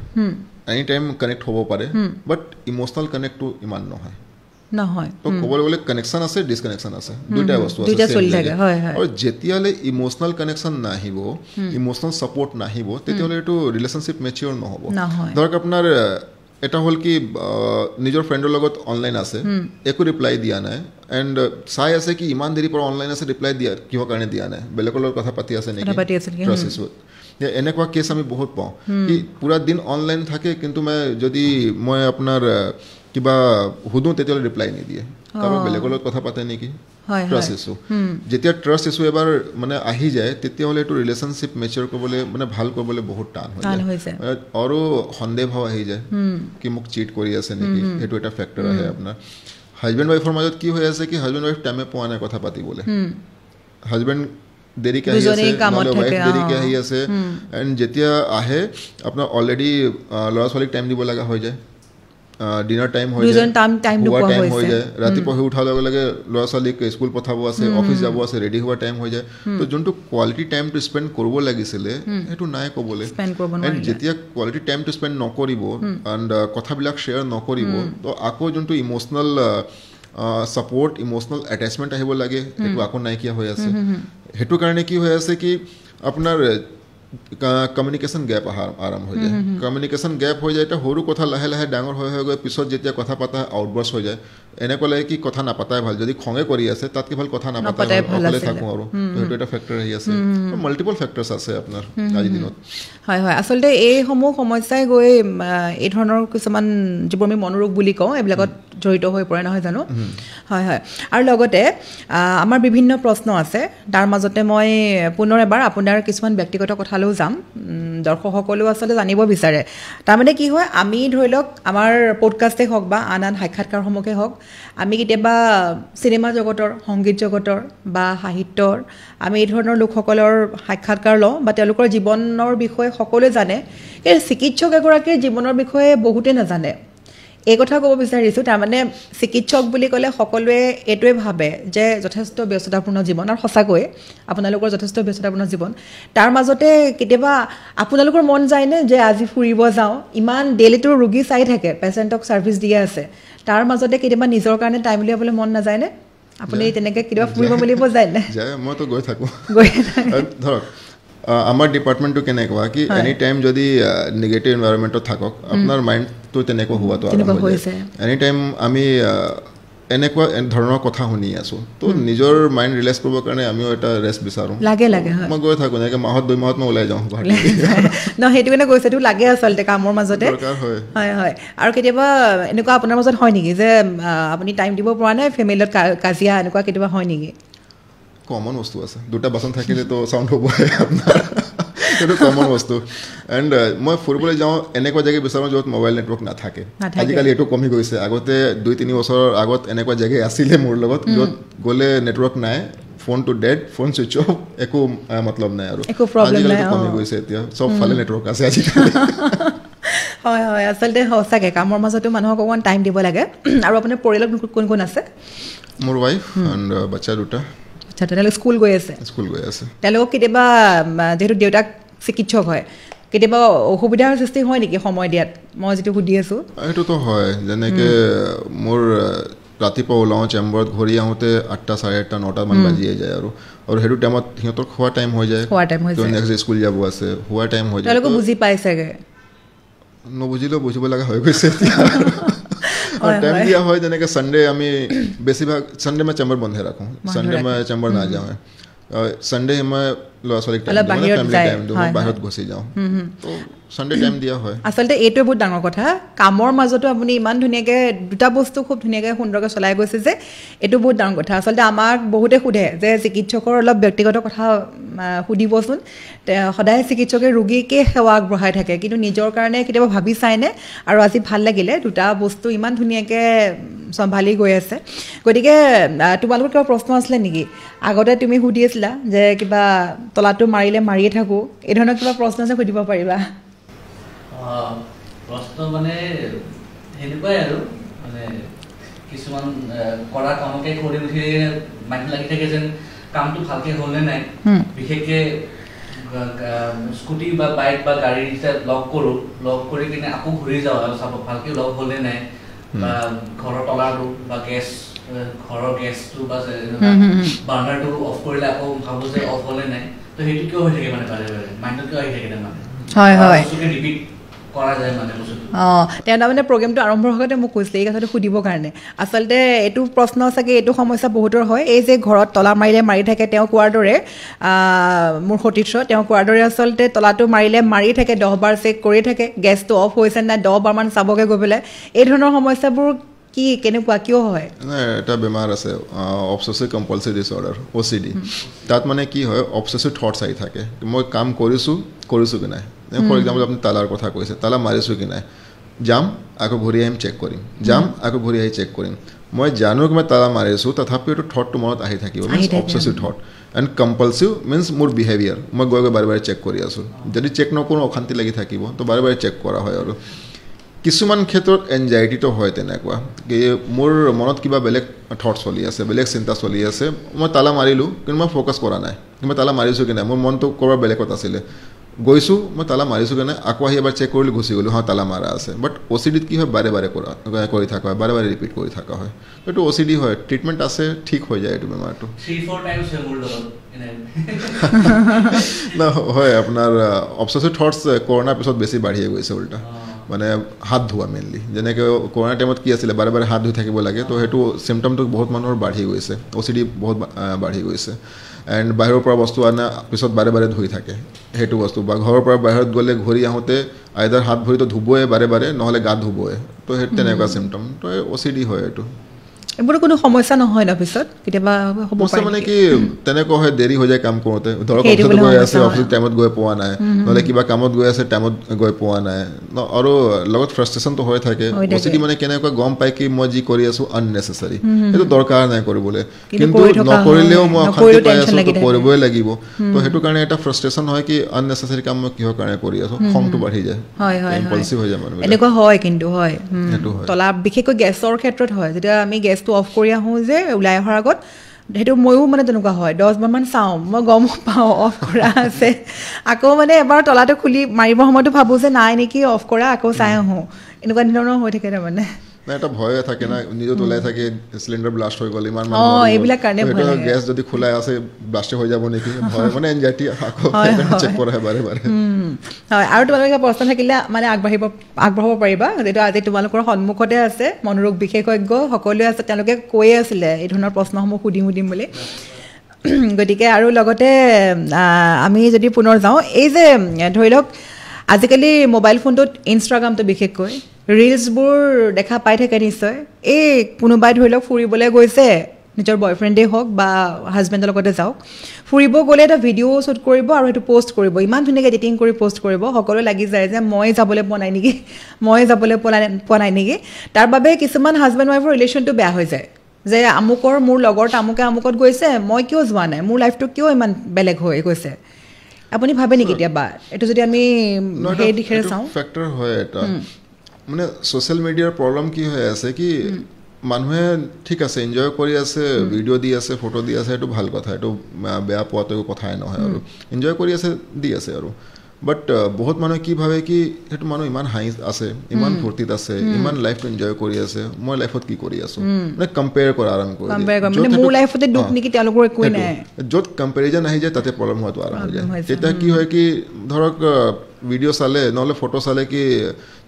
এনি টাইম কানেক্ট হ'ব পাৰে বাট ইমোশনাল কানেক্টটো ইমান নহয় তো ক'বলৈ গ'লে কানেকশন আছে ডিসকানেকশন আছে দুটা বস্তু আছে আৰু যেতিয়ালে ইমোশনাল কানেকশন নাহিব ইমোশনাল সাপোৰ্ট নাহিব তেতিয়ালে এটো ৰিলেশনশিপ মেচিউৰ নহব ধৰক আপোনাৰ এটা হল কি নিজৰ ফ্ৰেণ্ডৰ লগত অনলাইন আছে একো ৰিপ্লাই দিয়া নাই এন্ড চাই আছে কি ইমান দেৰি পৰা অনলাইন আছে ৰিপ্লাই দিয়া কিহৰ কাৰণে দিয়া নাই বেলেগৰ লগত কথা পাতি আছে নেকি ট্ৰাষ্ট ইছ্যু এনেকুৱা কেছ আমি বহুত পাওঁ কি পুৰা দিন অনলাইন থাকে কিন্তু মই আপোনাৰ কিবা হুদু তেতিয়ালে ৰিপ্লাই নিদিয়ে কাৰণ বেলেগৰ লগত কথা পাতে নেকি ট্ৰাষ্ট ইছ্যু যেতিয়া ট্ৰাষ্ট ইছ্যু এবাৰ মানে আহি যায় তেতিয়ালে এটো ৰিলেশনশিপ মেচিউৰ কৰিবলৈ মানে ভাল কৰিবলৈ বহুত টান হৈ যায় আৰু সন্দেহ ভাৱ আহি যায় কি মোক চিট কৰি আছে নেকি এটো এটা ফেক্টৰ আহে আপোনাৰ হাজবেন্ড ওয়াইফৰ মাজত কি হৈ আছে কি হাজবেন্ড ওয়াইফ টাইমে পোৱা নাই কথা পাতিবলৈ হাজবেন্ড দেৰিকে আহি আছে নহলে ওয়াইফ দেৰিকে আহি আছে এন্ড যেতিয়া আহে আপোনাৰ অলৰেডি ল'ৰা ছোৱালীক টাইম দিব লগা হৈ যায় ডিনাৰ টাইম হৈ যায় ৰাতিপুৱা উঠাৰ লগে লগে ল'ৰা ছোৱালীক স্কুল পঠাব আছে অফিচ যাব আছে ৰেডি হোৱাৰ টাইম হৈ যায় তো যোনটো কোৱালিটি টাইমটো স্পেণ্ড কৰিব লাগিছিলে সেইটো নাই ক'বলৈ এণ্ড যেতিয়া কোৱালিটি টাইমটো স্পেণ্ড নকৰিব এণ্ড কথাবিলাক শ্বেয়াৰ নকৰিব তো আকৌ যোনটো ইমোচনেল সাপোৰ্ট ইমোচনেল এটাচমেণ্ট আহিব লাগে সেইটো আকৌ নাইকিয়া হৈ আছে সেইটো কাৰণে কি হৈ আছে কি আপোনাৰ কমিউনিকেশন গ্যাপ আৰম্ভ হৈ যায় কমিউনিকেশন গ্যাপ হৈ যায় এটা সৰু কথা লাহে লাহে ডাঙৰ হৈ গৈ পিছত যেতিয়া কথা পাতা আউটবাৰ্ষ্ট হৈ যায় এনেকুৱা লাগে কি কথা নাপাতাই ভাল যদি খঙে কৰি আছে তাতকে ভাল কথা নাপাতাই ভাল থাকো আৰু সেইটো এটা ফেক্টৰ আহি আছে মাল্টিপল ফেক্টৰছ আছে আপোনাৰ আজি দিনত হয় হয় আচলতে এই সমূহ সমস্যাই গৈ এই ধৰণৰ কিছুমান যিবোৰ আমি মনোৰোগ বুলি কওঁ এইবিলাকত জড়িত হৈ পৰে নহয় জানো হয় হয় আৰু লগতে আমাৰ বিভিন্ন প্ৰশ্ন আছে তাৰ মাজতে মই পুনৰ এবাৰ আপোনাৰ কিছুমান ব্যক্তিগত কথালৈ যাম দৰ্শকসকলেও আচলতে জানিব বিচাৰে তাৰমানে কি হয় আমি ধৰি লওক আমাৰ পডকাষ্টে হওক বা আন সাক্ষাৎকাৰসমূহে হওক আমি কেতিয়াবা সিনেমা জগতৰ সংগীত জগতৰ বা সাহিত্যৰ আমি এই ধৰণৰ লোকসকলৰ সাক্ষাৎকাৰ লওঁ বা তেওঁলোকৰ জীৱনৰ বিষয়ে সকলোৱে জানে এই চিকিৎসক এগৰাকীৰ জীৱনৰ বিষয়ে বহুতে নাজানে এই কথা ক'ব বিচাৰিছোঁ তাৰমানে চিকিৎসক বুলি ক'লে সকলোৱে এইটোৱে ভাবে যে যথেষ্ট ব্যস্ততাপূৰ্ণ জীৱন আৰু সঁচাকৈ আপোনালোকৰ যথেষ্ট ব্যস্ততাপূৰ্ণ জীৱন তাৰ মাজতে কেতিয়াবা আপোনালোকৰ মন যায়নে যে আজি ফুৰিব যাওঁ ইমান ডেইলিটো ৰোগী চাই থাকে পেচেণ্টক ছাৰ্ভিচ দিয়ে আছে তাৰ মাজতে কেতিয়াবা নিজৰ কাৰণে টাইম উলিয়াবলৈ মন নাযায়নে আপুনি তেনেকৈ কেতিয়াবা ফুৰিব মেলিব যায় নে? যায়, মইতো গৈ থাকোঁ। ধৰক আমাৰ ডিপাৰ্টমেণ্টটো কেনেকুৱা কি এনি টাইম যদি নিগেটিভ এনভাইৰনমেণ্টত থাকক আপোনাৰ মাইণ্ডটো তেনেকুৱা হোৱাটো আৰম্ভ হৈ যায়। এনি টাইম আমি এনেকুৱা ধৰণৰ কথা শুনি আছোঁ, তো নিজৰ মাইণ্ড ৰিলেক্স কৰিবৰ কাৰণে আমিও এটা ৰেষ্ট বিচাৰোঁ। লাগে মই গৈ থাকোঁ, এনেকৈ মাহত 2 মাহত মই ওলাই যাওঁ। সেইটো কাৰণে কৈছে, এইটো লাগে আচলতে কামৰ মাজতে। হয়। আৰু কেতিয়াবা এনেকুৱা আপোনাৰ মাজত হয় নেকি যে আপুনি টাইম দিব পৰা নাই, ফেমিলিত কাজিয়া এনেকুৱা কেতিয়াবা হয় নেকি? কমন বস্তু আছে, 2টা বাচন থাকিলেতো চাউণ্ড হ'বই আপোনাৰ, সেইটো কমন বস্তু। এণ্ড মই ফুৰিবলৈ যাওঁ এনেকুৱা জেগা বিচাৰোঁ য'ত মোবাইল নেটৱৰ্ক নাথাকে। আজিকালি এইটো কমি গৈছে, আগতে 2-3 বছৰৰ আগত এনেকুৱা জেগা আছিলে মোৰ লগত য'ত গ'লে নেটৱৰ্ক নাই, ফোনটো ডেড, ফোন ছুইচ অফ, একো মতলব নাই আৰু। আজিকালি কমি গৈছে, এতিয়া চব ফালে নেটৱৰ্ক আছে আজিকালি। হয়, আচলতে সঁচাকৈ কামৰ মাজতো মানুহক অকণমান টাইম দিব লাগে। আৰু আপোনাৰ পৰিয়ালত কোন কোন আছে? মোৰ ৱাইফ এণ্ড বাচ্চা 2টা। তেওঁলোকে স্কুল গৈ আছে? স্কুল গৈ আছে। তেওঁলোকক কেতিয়াবা, যিহেতু দেউতাক চিকিৎসক হয়, কেতিয়াবা অসুবিধাৰ সৃষ্টি হয় নেকি সময় দিয়াত? মই যিটো সুধি আছোঁ সেইটোতো হয়। যেনেকৈ মোৰ ৰাতিপুৱা ওলাওঁ চেম্বাৰত, ঘূৰি আহোঁতে 8টা, 8:30, 9টা মান বাজিয়ে যায় আৰু সেইটো টাইমত সিহঁতৰ খোৱা টাইম হৈ যায়, নেক্সট স্কুল যাব আছে, খোৱা টাইম হৈ যায়। তেওঁলোকে বুজি পাই চাগে? নুবুজিলেও বুজিব লগা হৈ গৈছে এতিয়া। টাইম দিয়া হয়, যেনেকৈ ছানডে আমি বেছিভাগ ছানডে মই চেম্বাৰ বন্ধে ৰাখোঁ, ছানডে মই চেম্বাৰ নাযাওঁ। ছানডে মই ল'ৰা-ছোৱালীক ফেমিলি টাইম দিওঁ, বাহিৰত গুচি যাওঁ, ছানডে টাইম দিয়া হয়। আচলতে এইটোৱে বহুত ডাঙৰ কথা, কামৰ মাজতো আপুনি ইমান ধুনীয়াকৈ 2টা বস্তু খুব ধুনীয়াকৈ সুন্দৰকৈ চলাই গৈছে যে এইটো বহুত ডাঙৰ কথা। আচলতে আমাক বহুতে সোধে যে চিকিৎসকৰ অলপ ব্যক্তিগত কথা সুধিবচোন, সদায় চিকিৎসকে ৰোগীকে সেৱা আগবঢ়াই থাকে, কিন্তু নিজৰ কাৰণে কেতিয়াবা ভাবি চাইনে? আৰু আজি ভাল লাগিলে 2টা বস্তু ইমান ধুনীয়াকৈ চম্ভালি গৈ আছে। গতিকে তোমালোকৰ কিবা প্ৰশ্ন আছিলে নেকি? আগতে তুমি সুধি আছিলা যে কিবা তলাটো মাৰিলে মাৰিয়ে থাকোঁ, এই ধৰণৰ কিবা প্ৰশ্ন আছে, সুধিব পাৰিবা। প্ৰশ্ন মানে সেনেকুৱাই আৰু, মানে কিছুমান কৰা কামকে কৰি উঠি মাইণ্ড লাগি থাকে যেন কামটো ভালকৈ হ'লনে নাই। বিশেষকৈ স্কুটি বা বাইক বা গাড়ী যেতিয়া লগ কৰোঁ, লগ কৰি কিনে আকৌ ঘূৰি যাওঁ আৰু চাব ভালকৈ লগ হ'লনে নাই, বা ঘৰৰ তলাটো বা ঘৰৰ গেছটো বা বাৰ্ণাৰটো অফ কৰিলে আকৌ ভাবোঁ যে অফ হ'লে নাই। তো সেইটো কিয় হৈ থাকে মানে বাৰে বাৰে মাইণ্ডত কিয় আহি থাকে তাৰমানে? হয়, ৰিপিট কৰা যায় মানে বস্তুটো। তেওঁ তাৰমানে প্ৰগ্ৰেমটো আৰম্ভ হোৱাতে মোক কৈছিলে এই কথাটো সুধিবৰ কাৰণে। আচলতে এইটো প্ৰশ্ন চাগে, এইটো সমস্যা বহুতৰ হয়, এই যে ঘৰত তলা মাৰিলে মাৰি থাকে। তেওঁ কোৱাৰ দৰে, মোৰ সতীৰ্থ তেওঁ কোৱাৰ দৰে আচলতে তলাটো মাৰিলে মাৰি থাকে, 10 বাৰ চেক কৰি থাকে, গেছটো অফ হৈছে নাই 10 বাৰমান চাবগৈ গৈ পেলাই। এই ধৰণৰ সমস্যাবোৰ কি, কেনেকুৱা, কিয় হয়? এটা বেমাৰ আছে, অবছেছিভ কম্পালছিভ ডিছঅৰ্ডাৰ, OCD। তাত মানে কি হয়, অবছেছিভ থটছ আহি থাকে, মই কাম কৰিছোঁ কি নাই। ফৰ এক্সাম্পল আপুনি তালাৰ কথা কৈছে, তালা মাৰিছোঁ কি নাই, যাম আকৌ ঘূৰি আহিম চেক কৰিম, যাম আকৌ ঘূৰি আহি চেক কৰিম। মই জানো কি মই তালা মাৰিছোঁ, তথাপিও এইটো থটটো মনত আহি থাকিব, means obsessive thought. And compulsive means মোৰ বিহেভিয়াৰ, মই গৈ বাৰে বাৰে চেক কৰি আছোঁ। যদি চেক নকৰোঁ অশান্তি লাগি থাকিব, তো বাৰে বাৰে চেক কৰা হয়। আৰু কিছুমান ক্ষেত্ৰত এনজাইটিটো হয় তেনেকুৱা, মোৰ মনত কিবা বেলেগ থট চলি আছে, বেলেগ চিন্তা চলি আছে, মই তালা মাৰিলোঁ কিন্তু মই ফ'কাছ কৰা নাই, মই তালা মাৰিছোঁ কি নাই, মোৰ মনটো ক'ৰবাৰ বেলেগত আছিলে, গৈছোঁ মই তালা মাৰিছোঁ কি নাই, আকৌ আহি এবাৰ চেক কৰিলোঁ, গুচি গ'লোঁ, তালা মাৰা আছে। বাট OCDত কি হয়, বাৰে বাৰে কৰি থকা হয়, বাৰে বাৰে ৰিপিট কৰি থকা হয়। এইটো OCD হয়, ট্ৰিটমেণ্ট আছে, ঠিক হৈ যায় এইটো বেমাৰটো। হয়, আপোনাৰ অবছেছিভ থটছ কৰোণাৰ পিছত বেছি বাঢ়িয়ে গৈছে উল্টা। মানে হাত ধোৱা মেইনলি, যেনেকৈ কৰোণা টাইমত কি আছিলে, বাৰে বাৰে হাত ধুই থাকিব লাগে, তো সেইটো চিমটমটো বহুত মানুহৰ বাঢ়ি গৈছে, OCD বহুত বাঢ়ি গৈছে। এণ্ড বাহিৰৰ পৰা বস্তু অনা পিছত বাৰে বাৰে ধুই থাকে সেইটো বস্তু, বা ঘৰৰ পৰা বাহিৰত গ'লে ঘূৰি আহোঁতে আইদাৰ হাত ভৰিটো ধুবই বাৰে বাৰে, নহ'লে গাত ধুবই, তো সেইটো তেনেকুৱা চিমটম, তো OCD হয় এইটো। এইবোৰ কোনো সমস্যা নহয় ন পিছত কেতিয়াবা হ'ব পাৰে? মানে কি তেনেকুৱা হয়, দেৰি হৈ যায় কাম কৰোঁতে, ধৰক অফিচত গৈ আছে, অফিচ টাইমত গৈ পোৱা নাই, নহ'লে কিবা কামত গৈ আছে টাইমত গৈ পোৱা নাই, আৰু লগত ফ্ৰাষ্ট্ৰেশ্যনটো হৈ থাকে। OCD মানে কেনেকুৱা গম পায় কি মই যি কৰি আছোঁ আননেচেচাৰী, সেইটো দৰকাৰ নাই কৰিবলৈ, কিন্তু নকৰিলেও মই অশান্তি পাই আছোঁ, তো কৰিবই লাগিব। তো সেইটো কাৰণে এটা ফ্ৰাষ্ট্ৰেশ্যন হয় কি আননেচেচাৰী কাম মই কিহৰ কাৰণে কৰি আছোঁ, খংটো বাঢ়ি যায়, ইম্পালচিভ হৈ যায় মানুহ। এনেকুৱা হয় কিন্তু হয়, তলা বিশেষকৈ গেছৰ ক্ষেত্ৰত হয়, যেতিয়া আমি গেছটো অফ কৰি আহোঁ যে ওলাই অহাৰ আগত, সেইটো ময়ো মানে তেনেকুৱা হয়, 10 বাৰমান চাওঁ, মই গম পাওঁ অফ কৰা আছে, আকৌ মানে এবাৰ তলাটো খুলি মাৰিবৰ সময়তো ভাবোঁ যে নাই নেকি অফ কৰা, আকৌ চাই আহোঁ, এনেকুৱা ধৰণৰ হৈ থাকে তাৰমানে। না এটা ভয় থাকে না নিজে ওলাই থাকে সিলিন্ডাৰ ব্লাষ্ট হৈ গ'ল ইমান এইবিলাক কাৰণে ভয় লাগে গ্যাস যদি খোলাই আছে ব্লাষ্ট হৈ যাব নেকি ভয় মানে এনজাইটি আকৌ চেক কৰা হয় বাৰে বাৰে হয় আৰু তোমালোকে প্ৰশ্ন থাকিলে মানে আগবাঢ়িব পাৰিবা যেটো আজি তোমালোকৰ সন্মুখতে আছে মনোৰোগ বিশেষজ্ঞ সকলোৱে আছে তেওঁলোকে কৈ আছিলে এই ধৰণৰ প্ৰশ্নসমূহ সুধিম বুলি গতিকে আৰু লগতে আমি যদি পুনৰ যাওঁ এই যে ধৰি লওক আজিকালি মোবাইল ফোনটোত ইনষ্টাগ্ৰামটো বিশেষকৈ ৰিলছবোৰ দেখা পাই থাকে নিশ্চয় এই কোনোবাই ধৰি লওক ফুৰিবলৈ গৈছে নিজৰ বয়ফ্ৰেণ্ডে হওক বা হাজবেণ্ডৰ লগতে যাওক ফুৰিব গ'লে এটা ভিডিঅ' শ্বুট কৰিব আৰু সেইটো পোষ্ট কৰিব ইমান ধুনীয়াকৈ এডিটিং কৰি পোষ্ট কৰিব সকলো লাগি যায় যে মই যাবলৈ পোৱা নাই নেকি তাৰ বাবে কিছুমান হাজবেণ্ড ৱাইফৰ ৰিলেশ্যনটো বেয়া হৈ যায় যে মোৰ লগৰ আমুকত গৈছে মই কিয় যোৱা নাই মোৰ লাইফটো কিয় ইমান বেলেগ হৈ গৈছে আপুনি ভাবে নেকি কেতিয়াবা এইটো যদি আমি সেই দিশে চাওঁ ফেক্টৰ হয় এটা মানে সোশ্যাল মিডিয়াৰ প্ৰবলেম কি হৈ আছে কি মানুহে ঠিক আছে এনজয় কৰি আছে ভিডিঅ' দি আছে ফটো দি আছে এইটো ভাল কথা এইটো বেয়া পোৱাটো কথাই নহয় আৰু এনজয় কৰি আছে দি আছে আৰু বাট বহুত মানুহে কি ভাবে কি সেইটো মানুহ ইমান হাই আছে ইমান ফূৰ্তিত আছে ইমান লাইফটো এনজয় কৰি আছে মই লাইফত কি কৰি আছো মানে কম্পেয়াৰ কৰা আৰম্ভ কৰি মানে মোৰ লাইফতে দুখ নেকি তেওঁলোকৰ একো নাই য'ত কম্পেৰিজন আহি যায় তাতে প্ৰবলেম হোৱাটো আৰম্ভ হৈ যায় তেতিয়া কি হয় কি ধৰক ভিডিঅ' চালে নহ'লে ফটো চালে কি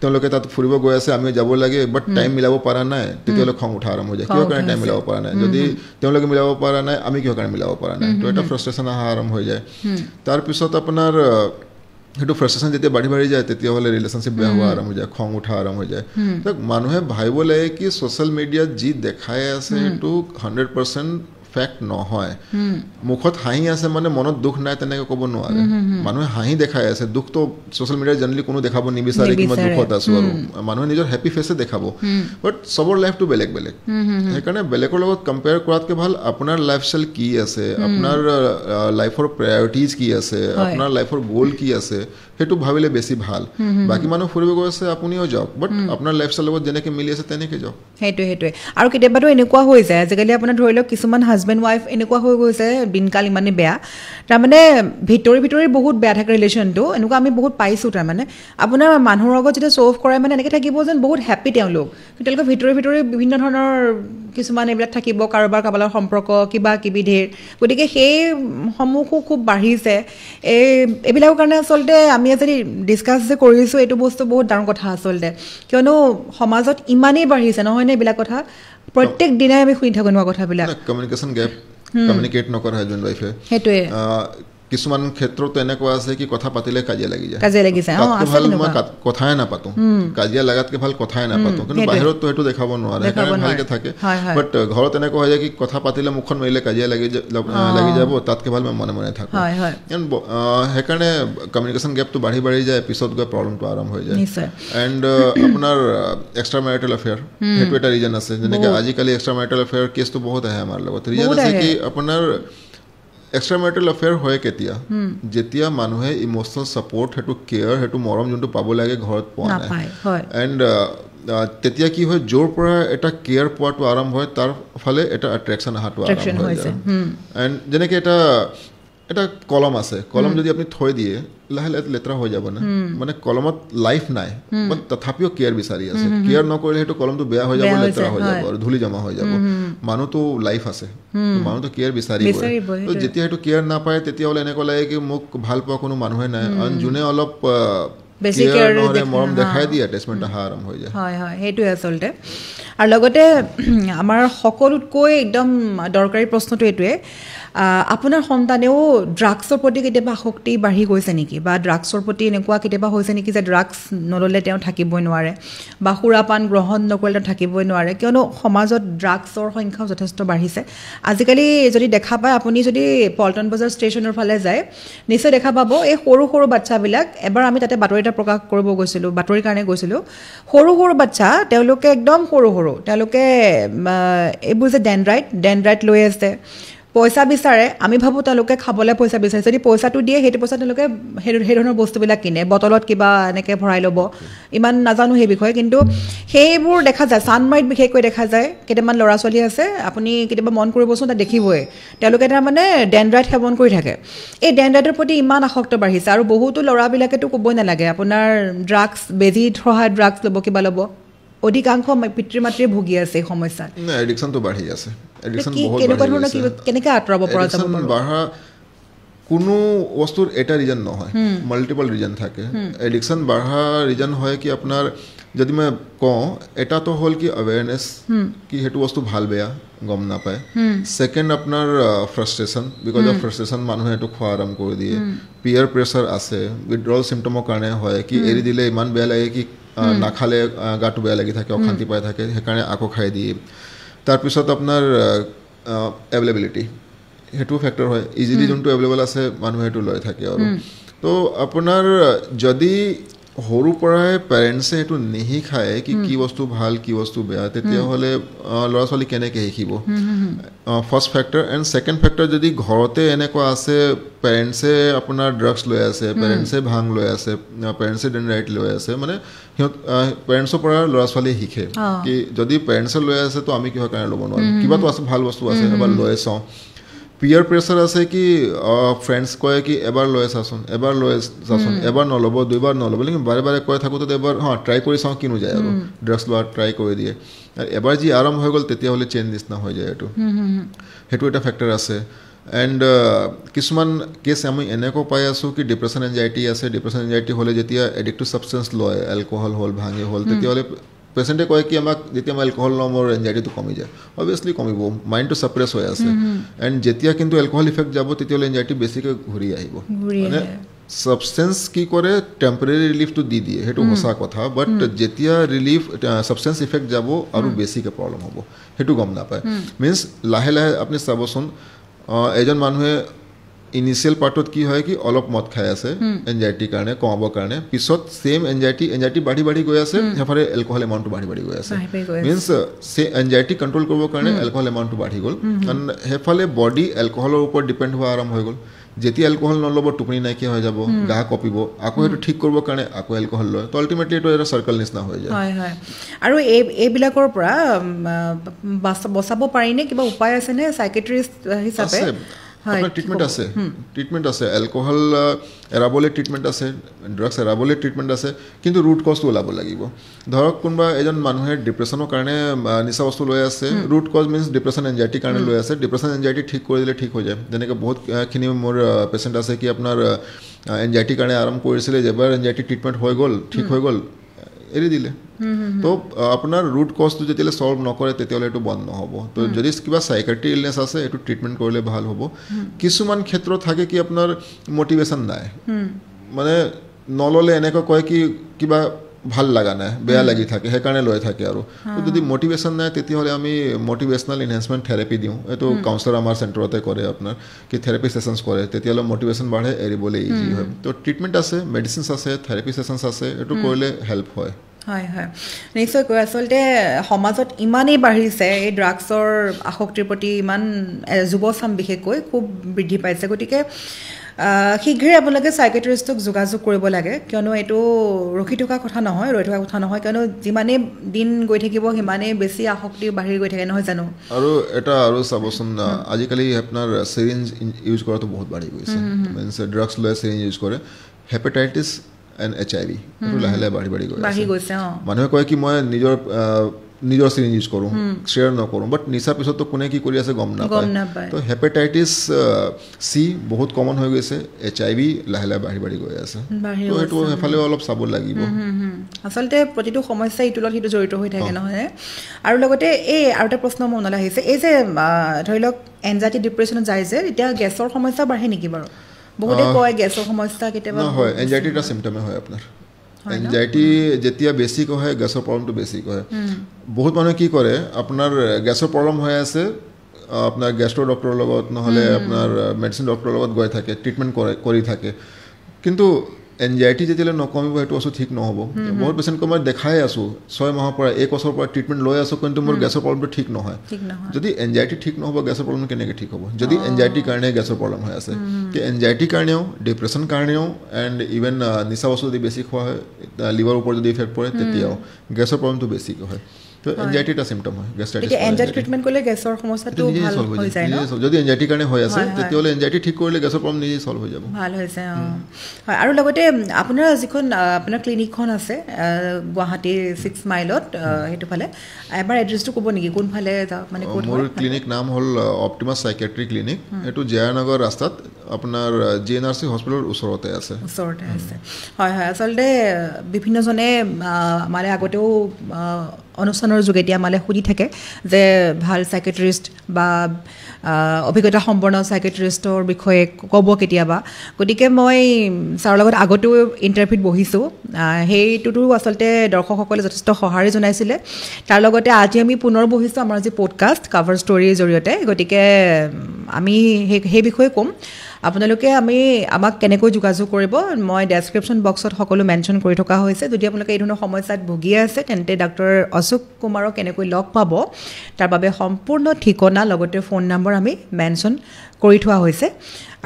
তেওঁলোকে তাত ফুৰিব গৈ আছে আমি যাব লাগে বাট টাইম মিলাব পৰা নাই তেতিয়াহ'লে খং উঠা আৰম্ভ হৈ যায় কিয় কাৰণে টাইম মিলাব পৰা নাই যদি তেওঁলোকে মিলাব পৰা নাই আমি কিয় কাৰণে মিলাব পৰা নাই তো এটা ফ্ৰাষ্ট্ৰেশ্যন অহা আৰম্ভ হৈ যায় তাৰপিছত আপোনাৰ সেইটো ফ্ৰাষ্ট্ৰেশ্যন যেতিয়া বাঢ়ি যায় তেতিয়াহ'লে ৰিলেশ্যনশ্বিপ বেয়া হোৱা আৰম্ভ হৈ যায় খং উঠা আৰম্ভ হৈ যায় মানুহে ভাবিব লাগে কি ছ'চিয়েল মিডিয়াত যি দেখাই আছে সেইটো 100% ফেক্ট নহয় মুখত হাঁহি আছে মানে মনত দুখ নাই তেনেকৈ ক'ব নোৱাৰে মানুহে হাঁহি দেখাই আছে দুখটো ছ'চিয়েল মিডিয়াত জেনেৰেলি কোনো দেখাব নিবিচাৰে কি মই দুখত আছো আৰু মানুহে নিজৰ হেপী ফেচে দেখাব বাট চবৰ লাইফটো বেলেগ সেইকাৰণে বেলেগৰ লগত কম্পেয়াৰ কৰাতকৈ ভাল আপোনাৰ লাইফষ্টাইল কি আছে আপোনাৰ লাইফৰ প্ৰায়ৰিটিজ কি আছে আপোনাৰ লাইফৰ গ'ল কি আছে সেইটো ভাবিলে বেছি ভাল বাকী মানুহ ফুৰিব গৈ আছে আপুনিও যাওক বাট আপোনাৰ লাইফষ্টাইলৰ লগত যেনেকৈ মিলি আছে তেনেকৈ যাওক সেইটোৱে আৰু কেতিয়াবাতো এনেকুৱা হৈ যায় আজিকালি আপোনাৰ ধৰি লওক কিছুমান হাজবেণ্ড ৱাইফ এনেকুৱা হৈ গৈছে দিনকাল ইমানেই বেয়া তাৰমানে ভিতৰি বহুত বেয়া থাকে ৰিলেশ্যনটো এনেকুৱা আমি বহুত পাইছোঁ তাৰমানে আপোনাৰ মানুহৰ লগত যেতিয়া শ্ব' অফ কৰে মানে এনেকৈ থাকিব যেন বহুত হেপ্পী তেওঁলোকৰ ভিতৰি বিভিন্ন ধৰণৰ কিছুমান এইবিলাক থাকিব কাৰোবাৰ সম্পৰ্ক কিবা কিবি ধেৰ গতিকে সেই সমূহো খুব বাঢ়িছে এইবিলাকৰ কাৰণে আচলতে আমি যদি ডিছকাছ যে কৰিছোঁ এইটো বস্তু বহুত ডাঙৰ কথা আচলতে কিয়নো সমাজত ইমানেই বাঢ়িছে নহয়নে এইবিলাক কথা প্ৰত্যেক দিনাই আমি শুনি থাকোঁ এনেকুৱা কথাবিলাক কমিউনিকেশ্যন গেপ কমিউনিকেট নকৰা হাজবেণ্ড ৱাইফে সেইটোৱে কিছুমান ক্ষেত্ৰত এনেকুৱা আছে কি কথা পাতিলে কাজিয়া লাগি যায় ভাল মই কথাই নাপাতো কাজিয়া লাগাতকে ভাল কথাই নাপাতো কিন্তু বাহিৰততো সেইটো দেখাব নোৱাৰে সেইকাৰণে ভালকে থাকে বাট ঘৰত এনেকুৱা হৈ যায় কি কথা পাতিলে মুখখন মাৰিলে কাজিয়া লাগি যাব তাতকে ভাল মই মনে থাকো সেইকাৰণে কমিউনিকেশ্যন গেপটো বাঢ়ি যায় পিছত গৈ প্ৰব্লেমটো আৰম্ভ হৈ যায় এণ্ড আপোনাৰ এক্সট্ৰা মেৰিটেল এফেয়াৰ সেইটো এটা ৰিজন আছে যেনেকৈ আজিকালি এক্সট্ৰা মেৰিটেল এফেয়াৰ কেছটো বহুত আহে আমাৰ লগত ৰিজন আছে কি আপোনাৰ এক্সট্ৰা মেৰিটেল এফেয়াৰ হয় কেতিয়া যেতিয়া মানুহে ইম'চনেল ছাপৰ্ট সেইটো কেয়াৰ সেইটো মৰম যোনটো পাব লাগে ঘৰত পোৱা নাই এণ্ড তেতিয়া কি হয় য'ৰ পৰা এটা কেয়াৰ পোৱাটো আৰম্ভ হয় তাৰ ফালে এটা এট্ৰেকশ্যন অহাটো আৰম্ভ হৈ যায় এণ্ড যেনেকৈ এটা কলম আছে কলম যদি আপুনি থৈ দিয়ে লাহে লাহে লেতেৰা হৈ যাব না মানে কলমত লাইফ নাই বাট তথাপিও কেয়াৰ বিচাৰি আছে কেয়াৰ নকৰিলে সেইটো কলমটো বেয়া হৈ যাব লেতেৰা হৈ যাব আৰু ধূলি জমা হৈ যাব মানুহতো লাইফ আছে মানুহতো কেয়াৰ বিচাৰিবই যেতিয়া সেইটো কেয়াৰ নাপায় তেতিয়াহ'লে এনেকুৱা লাগে কি মোক ভাল পোৱা কোনো মানুহে নাই আৰু যোনে অলপ মৰম দেখাই দিয়ে এটেচমেণ্ট অহা আৰম্ভ হৈ যায় সেইটোৱে আচলতে আৰু লগতে আমাৰ সকলোতকৈ একদম দৰকাৰী প্ৰশ্নটো এইটোৱে আপোনাৰ সন্তানেও ড্ৰাগছৰ প্ৰতি কেতিয়াবা আসক্তি বাঢ়ি গৈছে নেকি বা ড্ৰাগছৰ প্ৰতি এনেকুৱা কেতিয়াবা হৈছে নেকি যে ড্ৰাগছ নল'লে তেওঁ থাকিবই নোৱাৰে বা সুৰাপান গ্ৰহণ নকৰিলে তেওঁ থাকিবই নোৱাৰে কিয়নো সমাজত ড্ৰাগছৰ সংখ্যাও যথেষ্ট বাঢ়িছে আজিকালি যদি দেখা পায় আপুনি যদি পল্টন বজাৰ ষ্টেচনৰ ফালে যায় নিশ্চয় দেখা পাব এই সৰু বাচ্চাবিলাক এবাৰ আমি তাতে বাতৰি এটা প্ৰকাশ কৰিব গৈছিলোঁ বাতৰিৰ কাৰণে গৈছিলোঁ সৰু বাচ্চা তেওঁলোকে একদম সৰু তেওঁলোকে এইবোৰ যে ডেনড্ৰাইট লৈ আছে পইচা বিচাৰে আমি ভাবোঁ তেওঁলোকে খাবলৈ পইচা বিচাৰে যদি পইচাটো দিয়ে সেইটো পইচা তেওঁলোকে সেই ধৰণৰ বস্তুবিলাক কিনে বটলত কিবা এনেকৈ ভৰাই ল'ব ইমান নাজানো সেই বিষয়ে কিন্তু সেইবোৰ দেখা যায় চানমাৰিত বিশেষকৈ দেখা যায় কেইটামান ল'ৰা ছোৱালী আছে আপুনি কেতিয়াবা মন কৰিবচোন তাত দেখিবই তেওঁলোকে তাৰমানে ডেনড্ৰাইট সেৱন কৰি থাকে এই ডেনড্ৰাইটৰ প্ৰতি ইমান আসক্ত বাঢ়িছে আৰু বহুতো ল'ৰাবিলাকেতো ক'বই নালাগে আপোনাৰ ড্ৰাগছ বেজী সহায়ত ড্ৰাগছ ল'ব কিবা ল'ব অধিকাংশ পিতৃ মাতৃয়ে ভুগি আছে এই সমস্যাত না এডিকশনটো বাঢ়ি আছে এডিকশন বহুত কেনেকুৱা ধৰণৰ কেনেকৈ আঁতৰাব পৰা যাব বাঢ়া কোনো বস্তুৰ এটা ৰিজন নহয় মাল্টিপল ৰিজন থাকে এডিকশন বাঢ়া ৰিজন হয় কি আপোনাৰ যদি মই কওঁ এটাতো হ'ল কি অৱেৰনেছ কি হেতু বস্তু ভাল বেয়া গম নাপায় সেকেন্ড আপোনাৰ ফ্ৰাষ্ট্ৰেচন বিকজ অফ ফ্ৰাষ্ট্ৰেচন মানুহে এটো খোৱা আৰম্ভ কৰি দিয়ে পিয়াৰ প্ৰেছাৰ আছে উইথড্ৰল সিম্পটমৰ কাৰণে হয় কি এৰি দিলে ইমান বেয়া লাগে কি নাখালে গাটো বেয়া লাগি থাকে অশান্তি পাই থাকে সেইকাৰণে আকৌ খাই দিয়ে তাৰপিছত আপোনাৰ এভেইলেবিলিটি হেতু ফ্যাক্টৰ হয় ইজিলি যোনটো এভেইলেবল আছে মানুহে হেতু লৈ থাকে আৰু তো আপোনাৰ যদি হৰু পৰাই পেৰেন্টছে হেতু নেহি খায় কি বস্তু ভাল কি বস্তু বেয়া তেতিয়া হলে লৰা ছোৱালী কেনেকৈ শিকিব first factor and second factor যদি ঘৰতে এনেকুৱা আছে পেৰেন্টছে আপোনাৰ ড্ৰাগছ লৈ আছে পেৰেন্টছে ভাং লৈ আছে পেৰেন্টছে ডেনৰাইট লৈ আছে মানে পেৰেন্টছৰ পৰা লৰা ছোৱালী শিকে কি যদি পেৰেন্টছে লৈ আছে তো আমি কিহৰ কাৰণে ল'ব নোৱাৰিম কিবাটো আছে ভাল বস্তু আছে এবাৰ লৈ চাওঁ পিয়াৰ প্ৰেছাৰ আছে কি ফ্ৰেন্ডছ কয় কি এবাৰ লৈ চাচোন এবাৰ নল'ব দুইবাৰ নল'ব কিন্তু বাৰে বাৰে কৈ থাকোঁতে এবাৰ ট্ৰাই কৰি চাওঁ কিনো যায় আৰু ড্ৰাগছ লোৱা ট্ৰাই কৰি দিয়ে এবাৰ যি আৰম্ভ হৈ গ'ল তেতিয়াহ'লে চেঞ্জ নিচিনা হৈ যায় সেইটো এটা ফেক্টৰ আছে এণ্ড কিছুমান কেছ আমি এনেকৈ পাই আছোঁ কি ডিপ্ৰেশ্যন এনজাইটি আছে ডিপ্ৰেশ্যন এনজাইটি হ'লে যেতিয়া এডিক্টিভ ছাবষ্টেঞ্চ লয় এলকহল হ'ল ভাঙি হ'ল তেতিয়াহ'লে পেচেণ্টে কয় কি আমাক যেতিয়া মই এলকহল লওঁ মোৰ এনজাইটিটো কমি যায় অবভিয়াছলি কমিব মাইণ্ডটো ছাপ্ৰেছ হৈ আছে এণ্ড যেতিয়া কিন্তু এলকহল ইফেক্ট যাব তেতিয়াহ'লে এনজাইটি বেছিকৈ ঘূৰি আহিব মানে ছাবষ্টেঞ্চ কি কৰে টেম্পৰেৰী ৰিলিফটো দি দিয়ে সেইটো সঁচা কথা বাট যেতিয়া ৰিলিফ ছাবষ্টেঞ্চ ইফেক্ট যাব আৰু বেছিকৈ প্ৰব্লেম হ'ব সেইটো গম নাপায় মিনছ লাহে লাহে আপুনি চাবচোন এজন মানুহে ইনিশিয়াল পাৰ্টত কি হয় কি অলপ মদ খাই আছে এনজাইটিৰ কাৰণে কমাবৰ কাৰণে পিছত সেম এনজাইটি বাঢ়ি গৈ আছে হেফালে এলকহল এমাউণ্টটো বাঢ়ি গৈ আছে মিনছ এনজাইটি কণ্ট্ৰল কৰিবৰ কাৰণে এলকহল এমাউণ্টটো বাঢ়ি গ'ল কাৰণ হেফালে বডি এলকহলৰ ওপৰত ডিপেণ্ড হোৱা আৰম্ভ হৈ গ'ল যেতিয়া এলকহল নল'ব টোপনি নাইকিয়া হৈ যাব গা কঁপিব আকৌ সেইটো ঠিক কৰিবৰ কাৰণে আকৌ এলকহল লয় তো আল্টিমেটলি এইটো এটা চাৰ্কল নিচিনা হৈ যায় হয় আৰু এইবিলাকৰ পৰা বচাব পাৰিনে কিবা উপায় আছেনে চাইকেট্ৰিষ্ট হিচাপে ট্ৰিটমেণ্ট আছে এলকহল এৰাবলৈ ট্ৰিটমেণ্ট আছে ড্ৰাগছ এৰাবলৈ ট্ৰিটমেণ্ট আছে কিন্তু ৰুট কজটো ওলাব লাগিব ধৰক কোনোবা এজন মানুহে ডিপ্ৰেশ্যনৰ কাৰণে নিচা বস্তু লৈ আছে ৰুট কজ মিনছ ডিপ্ৰেশ্যন এনজাইটিৰ কাৰণে লৈ আছে ডিপ্ৰেশ্যন এনজাইটি ঠিক কৰি দিলে ঠিক হৈ যায় যেনেকৈ বহুতখিনি মোৰ পেচেণ্ট আছে কি আপোনাৰ এনজাইটিৰ কাৰণে আৰম্ভ কৰিছিলে যেবাৰ এনজাইটি ট্ৰিটমেণ্ট হৈ গ'ল ঠিক হৈ গ'ল এৰি দিলে তো আপোনাৰ ৰুট কজটো যেতিয়ালৈ ছল্ভ নকৰে তেতিয়াহ'লে এইটো বন্ধ নহ'ব তো যদি কিবা চাইকেট্ৰি ইলনেছ আছে এইটো ট্ৰিটমেণ্ট কৰিলে ভাল হ'ব কিছুমান ক্ষেত্ৰত থাকে কি আপোনাৰ মটিভেশ্যন নাই মানে নল'লে এনেকৈ কয় কি কিবা ভাল লগা নাই বেয়া লাগি থাকে সেইকাৰণে লৈ থাকে আৰু যদি মটিভেশ্যন নাই তেতিয়াহ'লে আমি মটিভেশ্যনেল এনহেঞ্চমেণ্ট থেৰাপি দিওঁ এইটো কাউন্সেলাৰ আমাৰ চেণ্টাৰতে কৰে আপোনাৰ কি থেৰাপি ছেশ্যনছ কৰে তেতিয়াহ'লে মটিভেশ্যন বাঢ়ে এৰিবলৈ ইজি হয় তো ট্ৰিটমেণ্ট আছে মেডিচিনছ আছে থেৰাপি ছেশ্যনছ আছে এইটো কৰিলে হেল্প হয় হয় নিশ্চয়কৈ আচলতে সমাজত ইমানেই বাঢ়িছে এই ড্ৰাগছৰ আসক্তিৰ প্ৰতি ইমান যুৱচাম বিশেষকৈ খুব বৃদ্ধি পাইছে গতিকে শীঘ্ৰে আপোনালোকে চাইকেট্ৰিষ্টক যোগাযোগ কৰিব লাগে কিয়নো এইটো ৰৈ থকা কথা নহয় কিয়নো যিমানেই দিন গৈ থাকিব সিমানেই বেছি আসক্তি বাঢ়ি গৈ থাকে নহয় জানো আৰু এটা আৰু চাবচোন আজিকালি আপোনাৰ চিৰিঞ্জ ইউজ কৰাটো বহুত বাঢ়ি গৈছে মিনছ ড্ৰাগছ লৈ চিৰিঞ্জ ইউজ কৰে হেপাটাইটিছ এণ্ড HIV এইটো লাহে লাহে বাঢ়ি গৈছে মানুহে কয় কি মই নিজৰ চিৰিঞ্জ ইউজ কৰোঁ শ্বেয়াৰ নকৰোঁ বাট নিচাৰ পিছততো কোনে কি কৰি আছে গম নাপায় তো হেপাটাইটিছ চি বহুত কমন হৈ গৈছে HIV লাহে লাহে বাঢ়ি গৈ আছে তো সেইটো সেইফালেও অলপ চাব লাগিব আচলতে প্ৰতিটো সমস্যা ইটোৰ লগত সিটো জড়িত হৈ থাকে নহয় আৰু লগতে এই আৰু এটা প্ৰশ্ন মনলৈ আহিছে এই যে ধৰি লওক এনজাইটি ডিপ্ৰেশ্যনত যায় যে এতিয়া গেছৰ সমস্যা বাঢ়ে নেকি বাৰু বহুতে কয় গেছৰ সমস্যা কেতিয়াবা হয় এনজাইটি এটা চিম্পটমে হয় আপোনাৰ এনজাইটি যেতিয়া বেছিক হয় গেছৰ প্ৰব্লেমটো বেছিক হয় বহুত মানুহে কি কৰে আপোনাৰ গেছৰ প্ৰব্লেম হৈ আছে আপোনাৰ গেষ্ট্ৰ ডক্টৰৰ লগত নহ'লে আপোনাৰ মেডিচিন ডক্টৰৰ লগত গৈ থাকে ট্ৰিটমেণ্ট কৰি থাকে কিন্তু এনজাইটি যেতিয়ালৈ নকমিব সেইটো বস্তু ঠিক নহ'ব বহুত পেচেণ্টক মই দেখাই আছোঁ 6 মাহৰ পৰা 1 বছৰৰ পৰা ট্ৰিটমেণ্ট লৈ আছোঁ কিন্তু মোৰ গেছৰ প্ৰব্লেমটো ঠিক নহয় যদি এনজাইটি ঠিক নহ'ব গেছৰ প্ৰব্লেম কেনেকৈ ঠিক হ'ব যদি এনজাইটিৰ কাৰণে গেছৰ প্ৰব্লেম হৈ আছে কি এনজাইটিৰ কাৰণেও ডিপ্ৰেশ্যন কাৰণেও এণ্ড ইভেন নিচা বস্তু যদি বেছি খোৱা হয় লিভাৰৰ ওপৰত যদি ইফেক্ট পৰে তেতিয়াও গেছৰ প্ৰব্লেমটো বেছিকৈ হয় তো এনজাইটি এটা সিম্পটম হয় গেষ্ট্ৰাইটিছ এতিয়া এনজাইটি ট্ৰিটমেণ্ট কৰিলে গেছৰ সমস্যাটো ভাল হৈ যায় ন যদি এনজাইটিৰ কাৰণে হৈ আছে তেতিয়াহ'লে এনজাইটি ঠিক কৰিলে গেছৰ প্ৰব্লেম নিজে সলভ হৈ যাব ভাল হৈ যায় হয় আৰু লগতে আপোনাৰ যিখন আপোনাৰ ক্লিনিকখন আছে গুৱাহাটী 6 মাইলত সেইটো ফালে এবাৰ এড্ৰেছটো ক'ব নেকি কোনফালে মানে ক'ত মোৰ ক্লিনিক নাম হ'ল অপটিমাছ সাইকিয়াট্ৰি ক্লিনিক এইটো জয়ানগৰ ৰাস্তাত আপোনাৰ জিএনআৰচি হস্পিটেলৰ ওচৰতে আছে হয় হয় আচলতে বিভিন্নজনে আমাৰ আগতেও অনুষ্ঠানৰ যোগেদি আমালৈ সুধি থাকে যে ভাল সাইকিয়াট্ৰিষ্ট বা অভিজ্ঞতা সম্পন্ন সাইকিয়াট্ৰিষ্টৰ বিষয়ে ক'ব কেতিয়াবা গতিকে মই ছাৰৰ লগত আগতেও ইণ্টাৰভিউত বহিছোঁ সেইটোতো আচলতে দৰ্শকসকলে যথেষ্ট সঁহাৰি জনাইছিলে তাৰ লগতে আজি আমি পুনৰ বহিছোঁ আমাৰ যি পডকাষ্ট কাভাৰ ষ্টৰীৰ জৰিয়তে গতিকে আমি সেই বিষয়ে ক'ম আপোনালোকে আমাক কেনেকৈ যোগাযোগ কৰিব মই ডেছক্ৰিপশ্যন বক্সত সকলো মেনশ্যন কৰি থকা হৈছে যদি আপোনালোকে এই ধৰণৰ সমস্যাত ভুগি আছে তেন্তে ডাক্তৰ অশোক কুমাৰক কেনেকৈ লগ পাব তাৰ বাবে সম্পূৰ্ণ ঠিকনা লগতে ফোন নম্বৰ আমি মেনশ্যন কৰি থোৱা হৈছে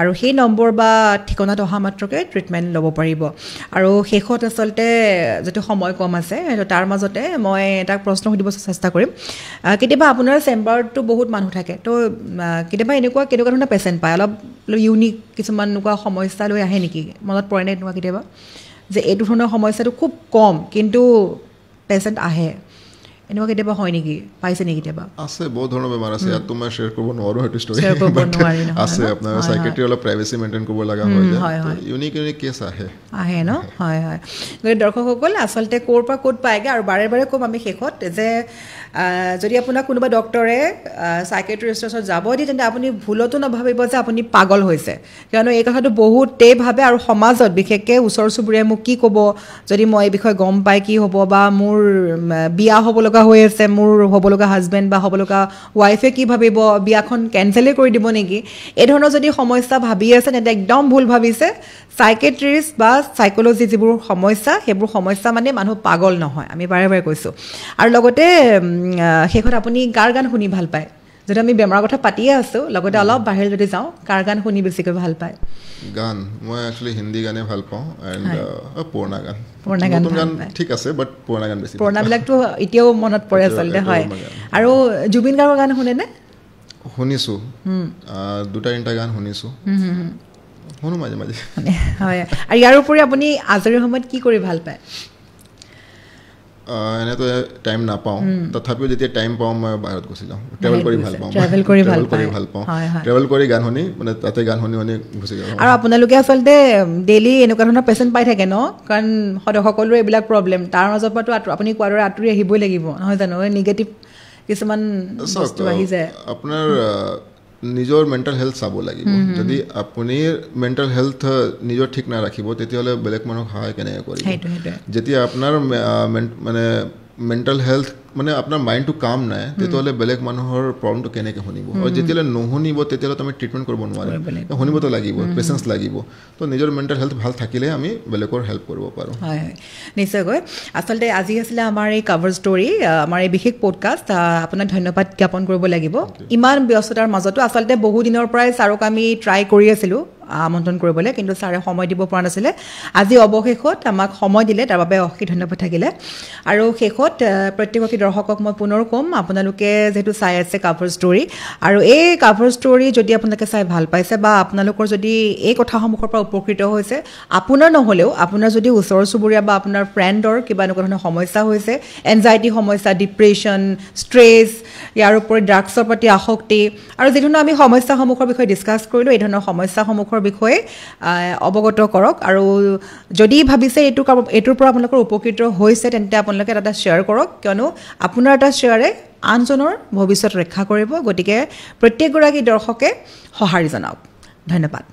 আৰু সেই নম্বৰ বা ঠিকনাত অহা মাত্ৰকে ট্ৰিটমেণ্ট ল'ব পাৰিব আৰু শেষত আচলতে যদি সময় কম আছে তাৰ মাজতে মই এটা প্ৰশ্ন সুধিব চেষ্টা কৰিম কেতিয়াবা আপোনাৰ চেম্বাৰতো বহুত মানুহ থাকে তো কেতিয়াবা এনেকুৱা ধৰণৰ পেচেণ্ট পায় অলপ ইউনিক কিছুমান এনেকুৱা সমস্যা লৈ আহে নেকি মনত পৰে নে এনেকুৱা কেতিয়াবা যে এইটো ধৰণৰ সমস্যাটো খুব কম কিন্তু পেচেণ্ট আহে এনেকুৱা কেতিয়াবা হয় নেকি পাইছে নেকি কেতিয়াবা আছে বহুত ধৰণৰ বেমাৰ আছে ইয়াত মই শ্বেয়াৰ কৰিব নোৱাৰো সেইটো ষ্টৰী আছে আপোনাৰ সাইকিয়াট্ৰি অলপ প্ৰাইভেচি মেইনটেইন কৰিব লগা হয় ইউনিক কেছ আহে ন হয় হয় গতিকে দৰ্শকসকল আচলতে ক'ৰ পৰা ক'ত পায়গৈ আৰু বাৰে বাৰে ক'ম আমি শেষত যে যদি আপোনাক কোনোবা ডক্টৰে সাইকিয়াট্ৰিষ্টৰ ওচৰত যাব দিয়ে তেন্তে আপুনি ভুলতো নাভাবিব যে আপুনি পাগল হৈছে কিয়নো এই কথাটো বহুতেই ভাবে আৰু সমাজত বিশেষকৈ ওচৰ চুবুৰীয়াই মোক কি ক'ব যদি মই এই বিষয়ে গম পাই কি হ'ব বা মোৰ বিয়া হ'ব লগা হৈ আছে মোৰ হ'ব লগা হাজবেণ্ড বা হ'ব লগা ৱাইফে কি ভাবিব বিয়াখন কেঞ্চেলেই কৰি দিব নেকি এই ধৰণৰ যদি সমস্যা ভাবি আছে তেন্তে একদম ভুল ভাবিছে সাইকিয়াট্ৰিষ্ট বা সাইক'লজি যিবোৰ সমস্যা সেইবোৰ সমস্যা মানে মানুহ পাগল নহয় আমি বাৰে বাৰে কৈছোঁ আৰু লগতে শেষত আপুনি কাৰ গান শুনি ভাল পায় যদি আমি বেমাৰৰ কথা পাতিয়ে আছোঁ লগতে অলপ বাহিৰ যদি যাওঁ কাৰ গান শুনি বেছিকৈ ভাল পায় গান মই একচুৱেলি হিন্দী গানে ভাল পাওঁ এণ্ড পুৰণা গান ঠিক আছে বাট পুৰণা গান বেছি পুৰণাবিলাকতো এতিয়াও মনত পৰে আচলতে হয় আৰু জুবিন গাৰ্গৰ গান শুনেনে শুনিছোঁ 2-3টা গান শুনিছোঁ শুনো মাজে মাজে হয় আৰু ইয়াৰ উপৰি আপুনি আজৰি সময়ত কি কৰি ভাল পায় এনেতো টাইম নাপাওঁ তথাপিও যেতিয়া টাইম পাওঁ মই বাহিৰত গুচি যাওঁ ট্ৰেভেল কৰি ভাল পাওঁ ট্ৰেভেল কৰি গান শুনি মানে তাতে গান শুনি শুনি গুচি যাওঁ আৰু আপোনালোকে আচলতে ডেইলি এনেকুৱা ধৰণৰ পেচেণ্ট পাই থাকে ন কাৰণ সকলোৰে এইবিলাক প্ৰব্লেম তাৰ মাজৰ পৰাতো আপুনি কোৱাৰ দৰে আঁতৰি আহিবই লাগিব নহয় জানো নিগেটিভ কিছুমান বস্তু আহি যায় আপোনাৰ নিজৰ মেণ্টেল হেল্থ চাব লাগিব যদি আপুনি মেণ্টেল হেল্থ নিজৰ ঠিক নাৰাখিব তেতিয়াহ'লে বেলেগ মানুহক সহায় কেনেকৈ কৰিব যেতিয়া আপোনাৰ মানে মেণ্টেল হেল্থ মানে আপোনাৰ মাইণ্ডটো কাম নাই তেতিয়াহ'লে বেলেগ মানুহৰ প্ৰব্লেমটো কেনেকৈ শুনিব আৰু যেতিয়ালৈ নুশুনিব তেতিয়াহ'লে আমি ট্ৰিটমেণ্ট কৰিব নোৱাৰিম শুনিবতো লাগিব পেচেঞ্চ লাগিব তো নিজৰ মেণ্টেল হেল্থ ভাল থাকিলে আমি বেলেগৰ হেল্প কৰিব পাৰোঁ হয় নিশ্চয়কৈ আচলতে আজি আছিলে আমাৰ এই কাভাৰ ষ্টৰী আমাৰ এই বিশেষ পডকাষ্ট আপোনাক ধন্যবাদ জ্ঞাপন কৰিব লাগিব ইমান ব্যস্ততাৰ মাজতো আচলতে বহু দিনৰ পৰাই ছাৰক আমি ট্ৰাই কৰি আছিলোঁ আমন্ত্ৰণ কৰিবলৈ কিন্তু ছাৰে সময় দিব পৰা নাছিলে আজি অৱশেষত আমাক সময় দিলে তাৰ বাবে অশেষ ধন্যবাদ থাকিলে আৰু শেষত প্ৰত্যেকগৰাকী দৰ্শকক মই পুনৰ ক'ম আপোনালোকে যিহেতু চাই আছে কাভাৰ ষ্টৰী আৰু এই কাভাৰ ষ্টৰী যদি আপোনালোকে চাই ভাল পাইছে বা আপোনালোকৰ যদি এই কথাসমূহৰ পৰা উপকৃত হৈছে আপোনাৰ নহ'লেও আপোনাৰ যদি ওচৰ চুবুৰীয়া বা আপোনাৰ ফ্ৰেণ্ডৰ কিবা এনেকুৱা ধৰণৰ সমস্যা হৈছে এনজাইটি সমস্যা ডিপ্ৰেশ্যন ষ্ট্ৰেছ ইয়াৰ উপৰি ড্ৰাগছৰ প্ৰতি আসক্তি আৰু যিধৰণৰ আমি সমস্যাসমূহৰ বিষয়ে ডিছকাছ কৰিলোঁ এই ধৰণৰ সমস্যাসমূহৰ বিষয়ে অৱগত কৰক আৰু যদি ভাবিছে এইটোৰ পৰা আপোনালোকৰ উপকৃত হৈছে তেন্তে আপোনালোকে এটা শ্বেয়াৰ কৰক কিয়নো আপোনাৰ এটা শ্বেয়াৰে আনজনৰ ভৱিষ্যত ৰক্ষা কৰিব গতিকে প্ৰত্যেকগৰাকী দৰ্শকে সঁহাৰি জনাওক ধন্যবাদ